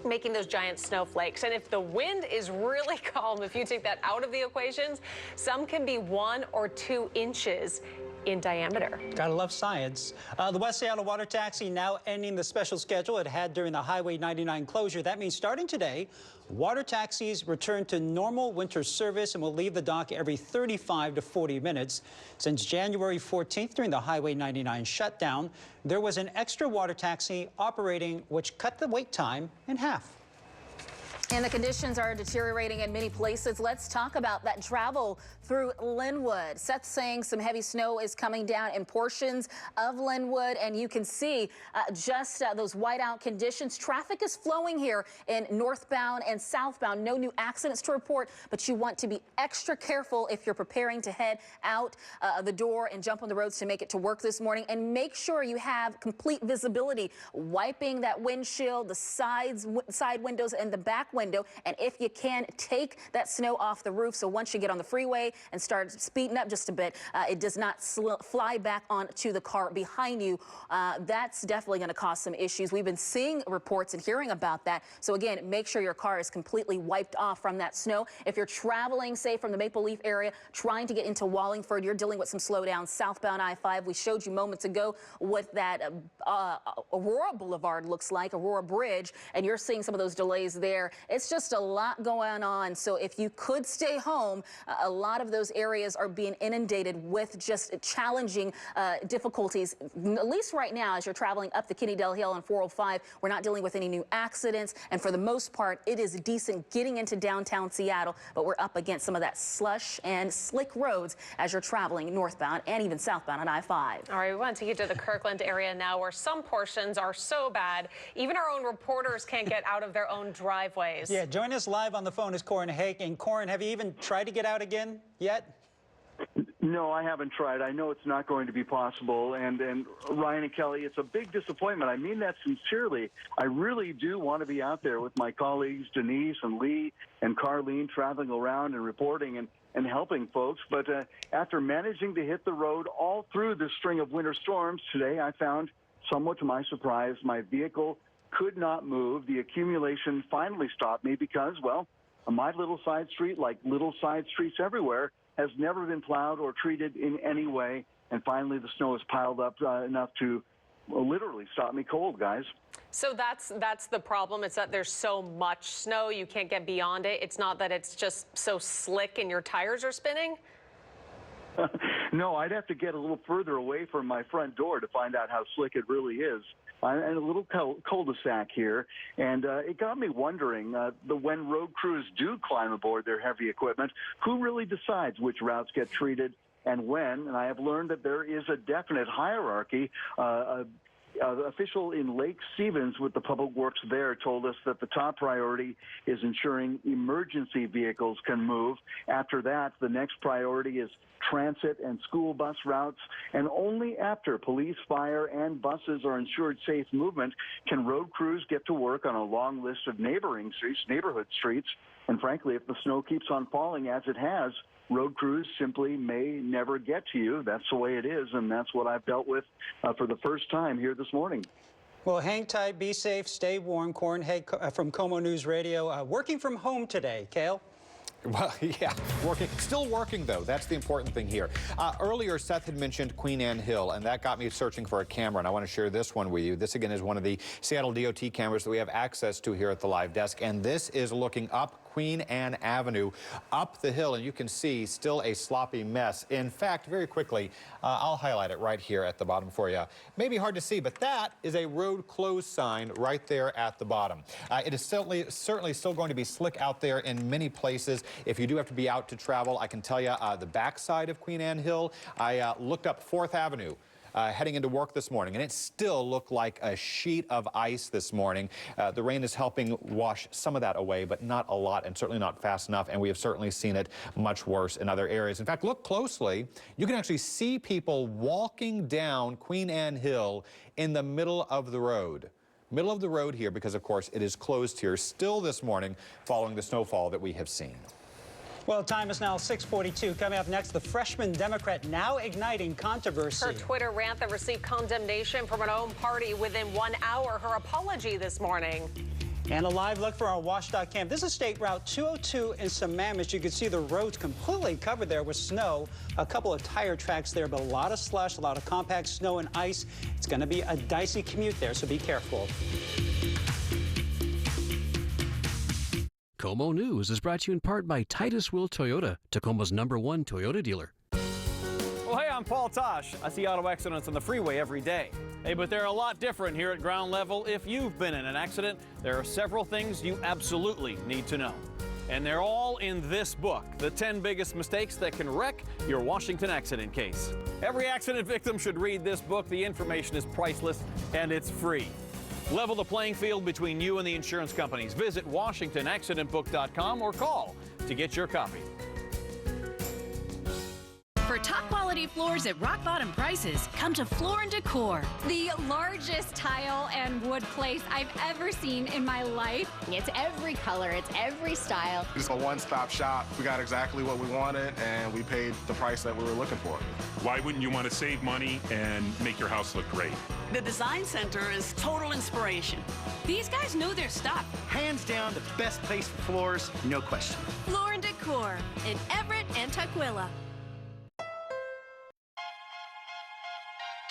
making those giant snowflakes. And if the wind is really calm, if you take that out of the equations, some can be 1 or 2 inches in diameter. Gotta love science. The West Seattle Water Taxi now ending the special schedule it had during the Highway 99 closure. That means starting today, water taxis return to normal winter service and will leave the dock every 35 to 40 minutes. Since January 14th, during the Highway 99 shutdown, there was an extra water taxi operating, which cut the wait time in half. And the conditions are deteriorating in many places. Let's talk about that travel through Linwood. Seth's saying some heavy snow is coming down in portions of Linwood, and you can see those whiteout conditions. Traffic is flowing here in northbound and southbound. No new accidents to report, but you want to be extra careful if you're preparing to head out the door and jump on the roads to make it to work this morning. And make sure you have complete visibility, wiping that windshield, the side windows, and the back window, and if you can, take that snow off the roof. So once you get on the freeway and start speeding up just a bit, it does not fly back onto the car behind you. That's definitely going to cause some issues. We've been seeing reports and hearing about that. So again, make sure your car is completely wiped off from that snow. If you're traveling, say, from the Maple Leaf area, trying to get into Wallingford, you're dealing with some slowdowns southbound I-5. We showed you moments ago what that Aurora Boulevard looks like, Aurora Bridge, and you're seeing some of those delays there. It's just a lot going on. So if you could stay home, a lot of those areas are being inundated with just challenging difficulties, at least right now as you're traveling up the Kennedale Hill on 405. We're not dealing with any new accidents, and for the most part, it is decent getting into downtown Seattle, but we're up against some of that slush and slick roads as you're traveling northbound and even southbound on I-5. All right, we want to get to the Kirkland area now, where some portions are so bad, even our own reporters can't get out of their own driveways. Yeah, join us live on the phone is Corin Hake. And Corin, have you even tried to get out again yet? No, I haven't tried. I know it's not going to be possible. And Ryan and Kelly, it's a big disappointment. I mean that sincerely. I really do want to be out there with my colleagues, Denise and Lee and Carlene, traveling around and reporting and helping folks. But after managing to hit the road all through this string of winter storms, today I found, somewhat to my surprise, my vehicle could not move. The accumulation finally stopped me because, well, my little side street, like little side streets everywhere, has never been plowed or treated in any way. And finally, the snow has piled up enough to literally stop me cold, guys. So that's the problem. It's that there's so much snow, you can't get beyond it. It's not that it's just so slick and your tires are spinning? No, I'd have to get a little further away from my front door to find out how slick it really is. I'm in a little cul-de-sac here, and it got me wondering, when road crews do climb aboard their heavy equipment, who really decides which routes get treated and when? And I have learned that there is a definite hierarchy. Official in Lake Stevens with the Public Works there told us that the top priority is ensuring emergency vehicles can move. After that, the next priority is transit and school bus routes. And only after police, fire, and buses are ensured safe movement can road crews get to work on a long list of neighborhood streets. And frankly, if the snow keeps on falling as it has, road crews simply may never get to you. That's the way it is, and that's what I've dealt with for the first time here this morning. Well, hang tight, be safe, stay warm. Corin Hake from KOMO News Radio, working from home today. Kale? Well, yeah, still working, though. That's the important thing here. Earlier, Seth had mentioned Queen Anne Hill, and that got me searching for a camera, and I want to share this one with you. This, again, is one of the Seattle DOT cameras that we have access to here at the live desk, and this is looking up Queen Anne Avenue up the hill, and you can see still a sloppy mess. In fact, very quickly, I'll highlight it right here at the bottom for you. Maybe hard to see, but that is a road closed sign right there at the bottom. It is certainly still going to be slick out there in many places. If you do have to be out to travel, I can tell you the backside of Queen Anne Hill, I looked up 4th Avenue. Heading into work this morning, and it still looked like a sheet of ice this morning. The rain is helping wash some of that away, but not a lot, and certainly not fast enough, and we have certainly seen it much worse in other areas. In fact, look closely. You can actually see people walking down Queen Anne Hill in the middle of the road. Middle of the road here, because, of course, it is closed here still this morning following the snowfall that we have seen. Well, time is now 6:42. Coming up next, the freshman Democrat now igniting controversy. Her Twitter rant that received condemnation from her own party within 1 hour. Her apology this morning. And a live look for our WashDOT cam. This is State Route 202 in Sammamish. You can see the roads completely covered there with snow. A couple of tire tracks there, but a lot of slush, a lot of compact snow and ice. It's going to be a dicey commute there, so be careful. KOMO News is brought to you in part by Titus Will Toyota, Tacoma's #1 Toyota dealer. Well, hey, I'm Paul Tosh. I see auto accidents on the freeway every day. Hey, but they're a lot different here at ground level. If you've been in an accident, there are several things you absolutely need to know. And they're all in this book, The 10 Biggest Mistakes That Can Wreck Your Washington Accident Case. Every accident victim should read this book. The information is priceless, and it's free. Level the playing field between you and the insurance companies. Visit WashingtonAccidentBook.com or call to get your copy. For top quality floors at rock bottom prices, come to Floor & Decor. The largest tile and wood place I've ever seen in my life. It's every color, it's every style. It's a one-stop shop. We got exactly what we wanted, and we paid the price that we were looking for. Why wouldn't you want to save money and make your house look great? The Design Center is total inspiration. These guys know their stuff. Hands down, the best place for floors, no question. Floor & Decor in Everett and Tukwila.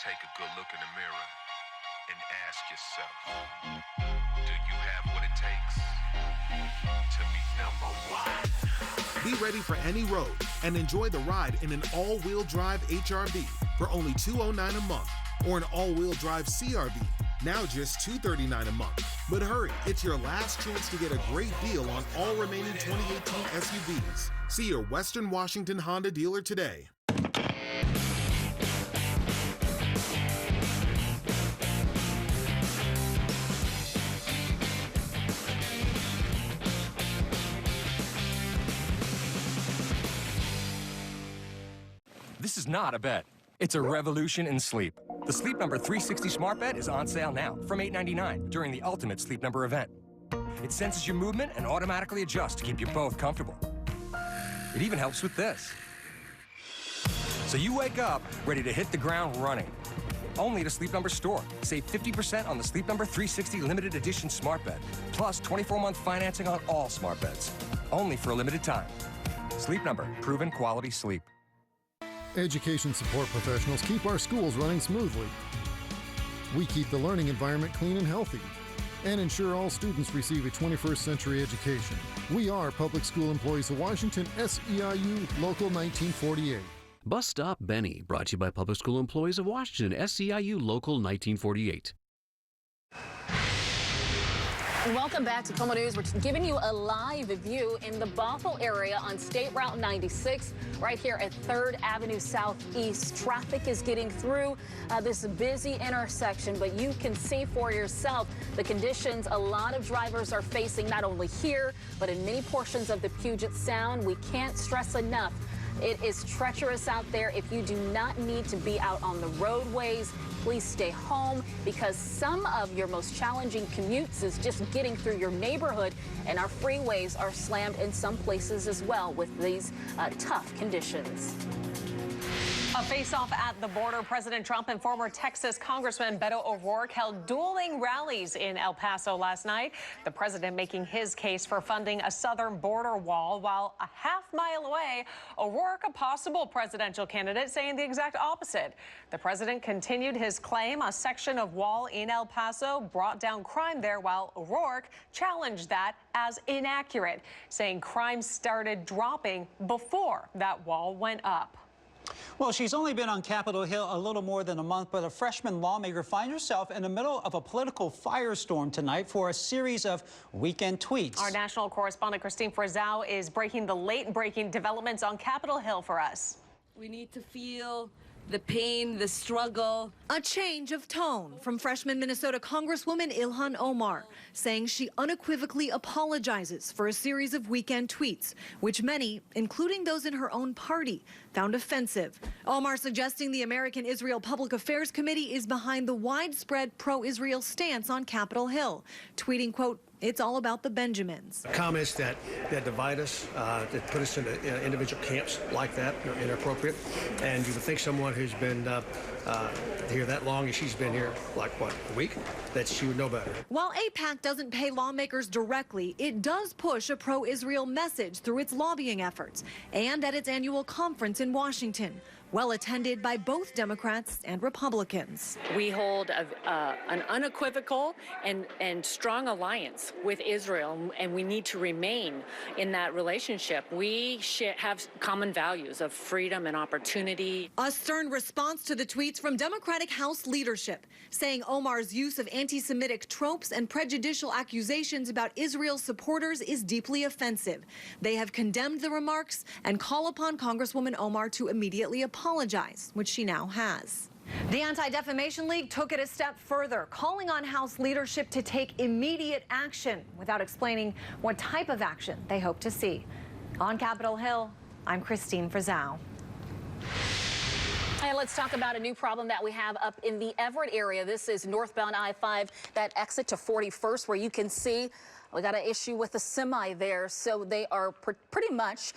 Take a good look in the mirror and ask yourself, do you have what it takes to be number one? Be ready for any road and enjoy the ride in an all-wheel drive HRV for only $209 a month, or an all-wheel drive CRV, now just $239 a month. But hurry, it's your last chance to get a great deal on all remaining 2018 SUVs. See your Western Washington Honda dealer today. This is not a bed. It's a revolution in sleep. The Sleep Number 360 Smart Bed is on sale now from $899 during the Ultimate Sleep Number event. It senses your movement and automatically adjusts to keep you both comfortable. It even helps with this. So you wake up ready to hit the ground running. Only at a Sleep Number store. Save 50% on the Sleep Number 360 Limited Edition Smart Bed, plus 24-month financing on all smart beds. Only for a limited time. Sleep Number, proven quality sleep. Education support professionals keep our schools running smoothly. We keep the learning environment clean and healthy and ensure all students receive a 21st century education. We are Public School Employees of Washington, SEIU Local 1948. Bus Stop Benny, brought to you by Public School Employees of Washington, SEIU Local 1948. Welcome back to KOMO News. We're giving you a live view in the Bothell area on State Route 96, right here at 3rd Avenue Southeast. Traffic is getting through this busy intersection, but you can see for yourself the conditions a lot of drivers are facing, not only here, but in many portions of the Puget Sound. We can't stress enough. It is treacherous out there. If you do not need to be out on the roadways, please stay home, because some of your most challenging commutes is just getting through your neighborhood, and our freeways are slammed in some places as well with these tough conditions. A face-off at the border. President Trump and former Texas Congressman Beto O'Rourke held dueling rallies in El Paso last night. The president making his case for funding a southern border wall, while a half-mile away, O'Rourke, a possible presidential candidate, saying the exact opposite. The president continued his claim a section of wall in El Paso brought down crime there, while O'Rourke challenged that as inaccurate, saying crime started dropping before that wall went up. Well, she's only been on Capitol Hill a little more than a month, but a freshman lawmaker finds herself in the middle of a political firestorm tonight for a series of weekend tweets. Our national correspondent Christine Frazao is breaking the late-breaking developments on Capitol Hill for us. We need to feel the pain, the struggle. A change of tone from freshman Minnesota Congresswoman Ilhan Omar, saying she unequivocally apologizes for a series of weekend tweets, which many, including those in her own party, found offensive. Omar suggesting the American Israel Public Affairs Committee is behind the widespread pro-Israel stance on Capitol Hill, tweeting, quote, "It's all about the Benjamins." Comments that divide us, that put us into individual camps like that are inappropriate. And you would think someone who's been here that long, as she's been here, like, what, a week, that she would know better. While AIPAC doesn't pay lawmakers directly, it does push a pro-Israel message through its lobbying efforts and at its annual conference in Washington, well attended by both Democrats and Republicans. We hold an unequivocal and strong alliance with Israel, and we need to remain in that relationship. We have common values of freedom and opportunity. A stern response to the tweets from Democratic House leadership, saying Omar's use of anti-Semitic tropes and prejudicial accusations about Israel supporters is deeply offensive. They have condemned the remarks and call upon Congresswoman Omar to immediately apologize, which she now has. The Anti-Defamation League took it a step further, calling on House leadership to take immediate action without explaining what type of action they hope to see. On Capitol Hill, I'm Christine Frazao. And let's talk about a new problem that we have up in the Everett area. This is northbound I-5, that exit to 41st, where you can see we got an issue with the semi there, so they are pretty much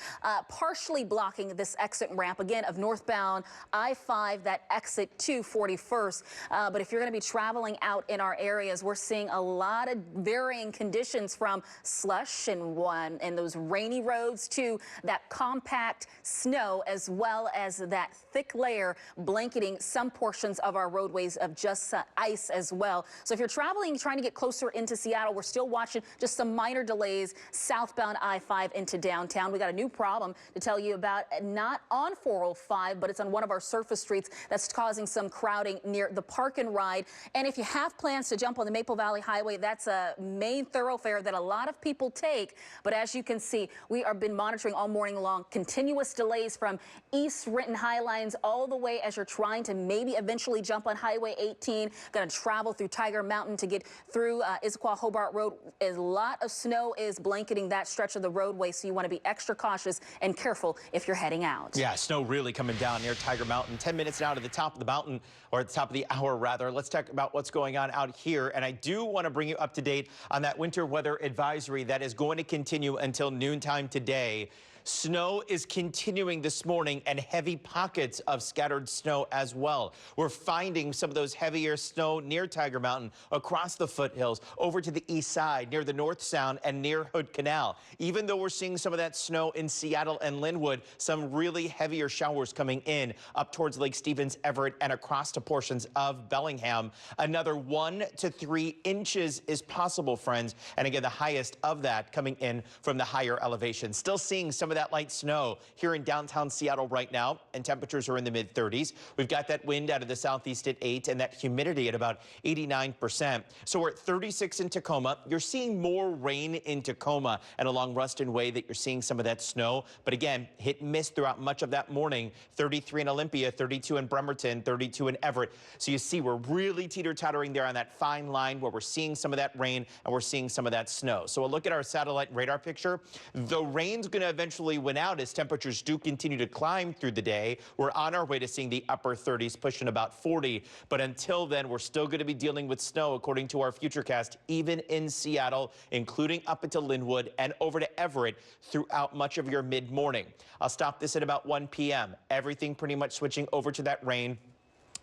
partially blocking this exit ramp, again, of northbound I-5, that exit to 41st. But if you're going to be traveling out in our areas, we're seeing a lot of varying conditions, from slush and those rainy roads to that compact snow, as well as that thick layer blanketing some portions of our roadways of just ice as well. So if you're traveling, trying to get closer into Seattle, we're still watching just some minor delays southbound I-5 into downtown. We got a new problem to tell you about, not on 405, but it's on one of our surface streets that's causing some crowding near the Park and Ride. And if you have plans to jump on the Maple Valley Highway, that's a main thoroughfare that a lot of people take. But as you can see, we have been monitoring all morning long continuous delays from East Renton Highlines all the way as you're trying to maybe eventually jump on Highway 18, going to travel through Tiger Mountain to get through Issaquah Hobart Road. A lot of snow is blanketing that stretch of the roadway, so you want to be extra cautious and careful if you're heading out. Yeah, snow really coming down near Tiger Mountain. 10 minutes now to the top of the mountain, or at the top of the hour, rather. Let's talk about what's going on out here. And I do want to bring you up to date on that winter weather advisory that is going to continue until noontime today. Snow is continuing this morning, and heavy pockets of scattered snow as well. We're finding some of those heavier snow near Tiger Mountain, across the foothills, over to the east side, near the North Sound and near Hood Canal. Even though we're seeing some of that snow in Seattle and Linwood, some really heavier showers coming in up towards Lake Stevens, Everett, and across to portions of Bellingham. Another 1 to 3 inches is possible, friends. And again, the highest of that coming in from the higher elevation. Still seeing some of that light snow here in downtown Seattle right now, and temperatures are in the mid-30s. We've got that wind out of the southeast at 8 and that humidity at about 89%. So we're at 36 in Tacoma. You're seeing more rain in Tacoma and along Ruston Way that you're seeing some of that snow. But again, hit and miss throughout much of that morning. 33 in Olympia, 32 in Bremerton, 32 in Everett. So you see we're really teeter-tottering there on that fine line where we're seeing some of that rain and we're seeing some of that snow. So we'll look at our satellite radar picture. The rain's going to eventually win out as temperatures do continue to climb through the day. We're on our way to seeing the upper 30s, pushing about 40. But until then, we're still going to be dealing with snow, according to our Futurecast, even in Seattle, including up into Linwood and over to Everett throughout much of your mid-morning. I'll stop this at about 1 p.m. Everything pretty much switching over to that rain.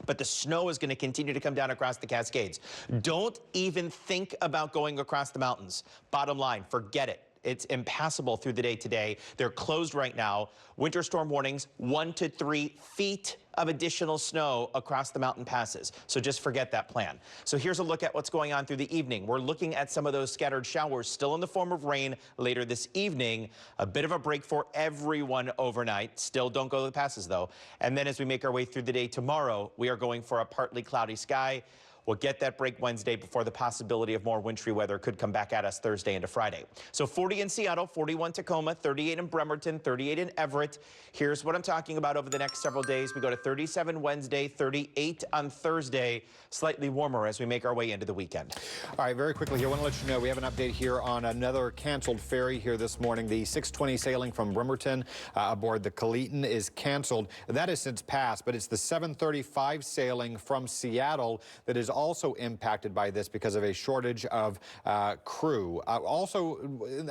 But the snow is going to continue to come down across the Cascades. Don't even think about going across the mountains. Bottom line, forget it. It's impassable through the day today. They're closed right now. Winter storm warnings, 1 to 3 feet of additional snow across the mountain passes. So just forget that plan. So here's a look at what's going on through the evening. We're looking at some of those scattered showers still in the form of rain later this evening. A bit of a break for everyone overnight. Still don't go to the passes, though. And then as we make our way through the day tomorrow, we are going for a partly cloudy sky. We'll get that break Wednesday before the possibility of more wintry weather could come back at us Thursday into Friday. So 40 in Seattle, 41 Tacoma, 38 in Bremerton, 38 in Everett. Here's what I'm talking about over the next several days. We go to 37 Wednesday, 38 on Thursday, slightly warmer as we make our way into the weekend. All right, very quickly here, I want to let you know we have an update here on another canceled ferry here this morning. The 620 sailing from Bremerton aboard the Caleton is canceled. That has since passed, but it's the 735 sailing from Seattle that is also impacted by this because of a shortage of crew. Also,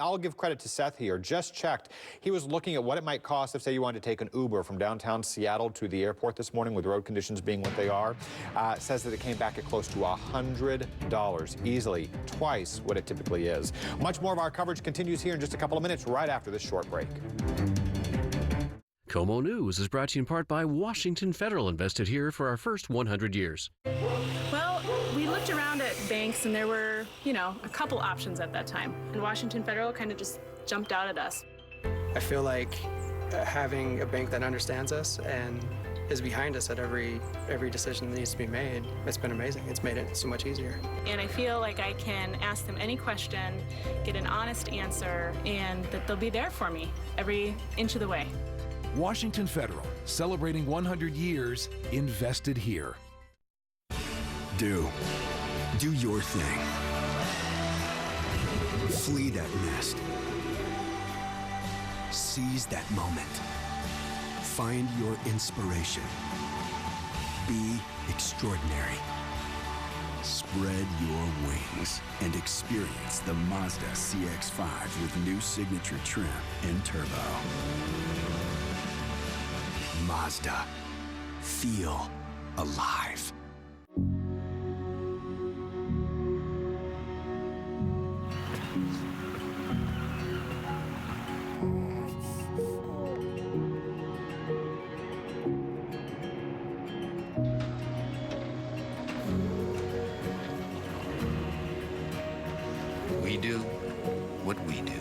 I'll give credit to Seth here. Just checked. He was looking at what it might cost if, say, you wanted to take an Uber from downtown Seattle to the airport this morning with road conditions being what they are. Says that it came back at close to $100, easily twice what it typically is. Much more of our coverage continues here in just a couple of minutes right after this short break. KOMO News is brought to you in part by Washington Federal, invested here for our first 100 years. Well, we looked around at banks and there were, a couple options at that time. And Washington Federal kind of just jumped out at us. I feel like having a bank that understands us and is behind us at every decision that needs to be made, it's been amazing. It's made it so much easier. And I feel like I can ask them any question, get an honest answer, and that they'll be there for me every inch of the way. Washington Federal, celebrating 100 years, invested here. Do your thing. Flee that nest. Seize that moment. Find your inspiration. Be extraordinary. Spread your wings and experience the Mazda CX-5 with new signature trim and turbo. Mazda. Feel alive. We do what we do,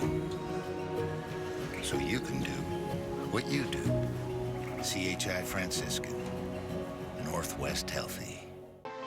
so you can do what you do. CHI Franciscan, Northwest Healthy.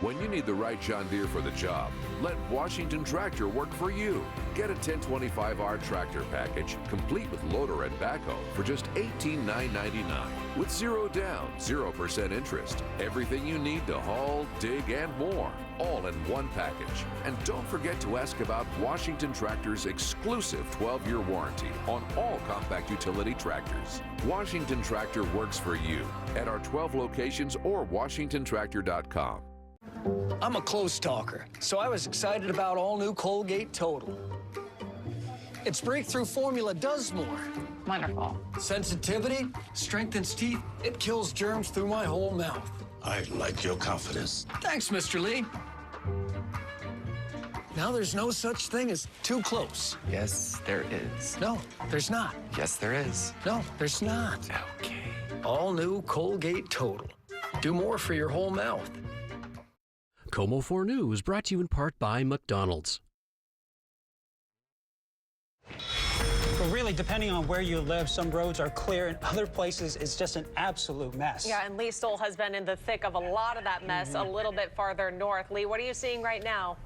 When you need the right John Deere for the job, let Washington Tractor work for you. Get a 1025R tractor package, complete with loader and backhoe, for just $18,999. With zero down, 0% interest. Everything you need to haul, dig, and more. All in one package. And don't forget to ask about Washington Tractor's exclusive 12-year warranty on all compact utility tractors. Washington Tractor works for you at our 12 locations or WashingtonTractor.com. I'm a close talker, so I was excited about all new Colgate Total. Its breakthrough formula does more. Wonderful. Sensitivity strengthens teeth. It kills germs through my whole mouth. I like your confidence. Thanks, Mr. Lee. Now there's no such thing as too close. Yes, there is. No, there's not. Yes, there is. No, there's not. Okay. All new Colgate Total. Do more for your whole mouth. KOMO 4 News brought to you in part by McDonald's. But really, depending on where you live, some roads are clear, and other places it's just an absolute mess. Yeah, and Lee Stoll has been in the thick of a lot of that mess a little bit farther north. Lee, what are you seeing right now?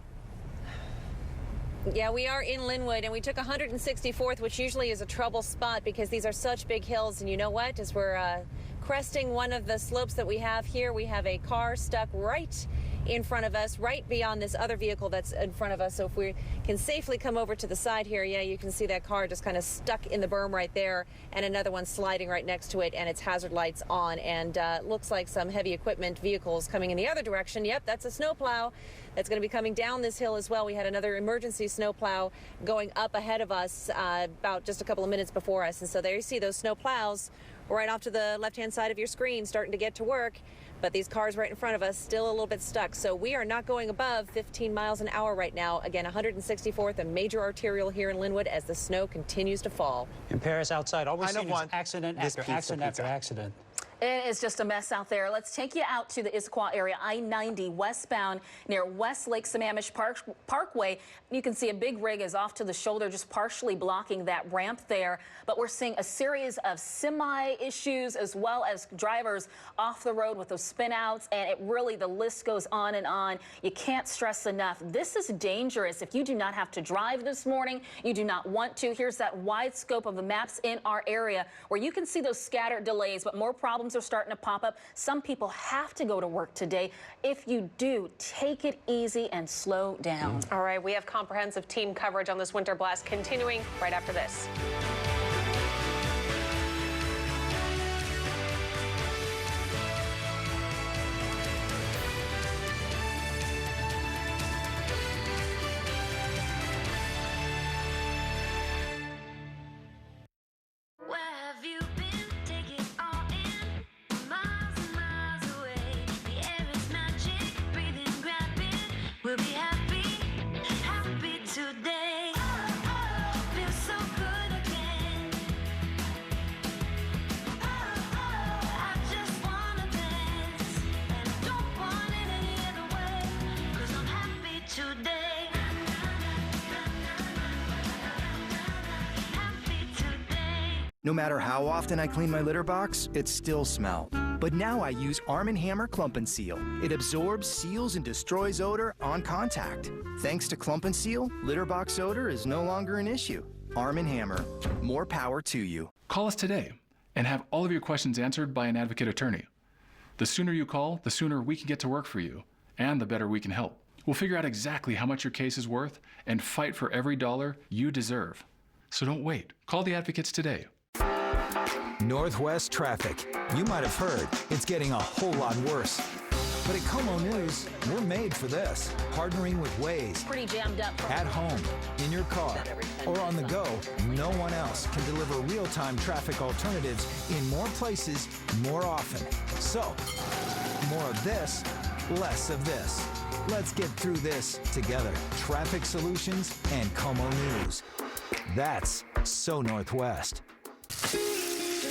Yeah, we are in Linwood, and we took 164th, which usually is a trouble spot because these are such big hills. And you know what? As we're cresting one of the slopes that we have here, we have a car stuck right in front of us, right beyond this other vehicle that's in front of us. So if we can safely come over to the side here, yeah, you can see that car just kind of stuck in the berm right there, and another one sliding right next to it, and its hazard lights on, and looks like some heavy equipment vehicles coming in the other direction. Yep, that's a snowplow that's going to be coming down this hill as well. We had another emergency snowplow going up ahead of us about just a couple of minutes before us, and so there you see those snowplows right off to the left-hand side of your screen starting to get to work. But these cars right in front of us still a little bit stuck. So we are not going above 15 miles an hour right now. Again, 164th, a major arterial here in Linwood as the snow continues to fall. In Paris outside, all we're seeing is accident after accident after accident. It is just a mess out there. Let's take you out to the Issaquah area, I-90 westbound near West Lake Sammamish Parkway. You can see a big rig is off to the shoulder, just partially blocking that ramp there. But we're seeing a series of semi issues as well as drivers off the road with those spin outs. And it really, the list goes on and on. You can't stress enough. This is dangerous. If you do not have to drive this morning, you do not want to. Here's that wide scope of the maps in our area where you can see those scattered delays, but more problems are starting to pop up. Some people have to go to work today. If you do, take it easy and slow down. All right, we have comprehensive team coverage on this winter blast continuing right after this. We'll be happy, happy today. Feels so good again. I just wanna dance, and I don't want it any other way, 'cause I'm happy today. Happy today. No matter how often I clean my litter box, it still smelled. But now I use Arm & Hammer Clump & Seal. It absorbs, seals, and destroys odor on contact. Thanks to Clump & Seal, litter box odor is no longer an issue. Arm & Hammer, more power to you. Call us today and have all of your questions answered by an advocate attorney. The sooner you call, the sooner we can get to work for you, and the better we can help. We'll figure out exactly how much your case is worth and fight for every dollar you deserve. So don't wait. Call the advocates today. Northwest traffic. You might have heard, it's getting a whole lot worse. But at KOMO News, we're made for this. Partnering with Waze. Pretty jammed up. At home, in your car, or on the go, no one else can deliver real-time traffic alternatives in more places, more often. So, more of this, less of this. Let's get through this together. Traffic Solutions and KOMO News. That's so Northwest.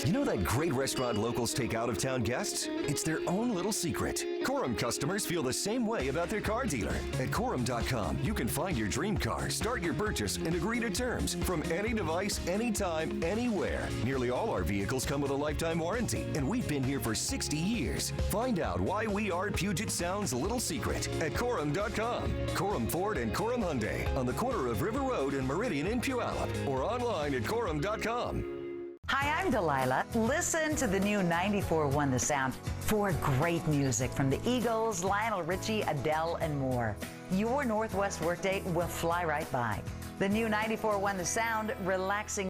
You know that great restaurant locals take out of town guests? It's their own little secret. KORUM customers feel the same way about their car dealer. At KORUM.com, you can find your dream car, start your purchase, and agree to terms from any device, anytime, anywhere. Nearly all our vehicles come with a lifetime warranty, and we've been here for 60 years. Find out why we are Puget Sound's little secret at KORUM.com. KORUM Ford and KORUM Hyundai on the corner of River Road and Meridian in Puyallup, or online at KORUM.com. Hi, I'm Delilah. Listen to the new 94.1 The Sound for great music from the Eagles, Lionel Richie, Adele, and more. Your Northwest workday will fly right by. The new 94.1 The Sound, relaxing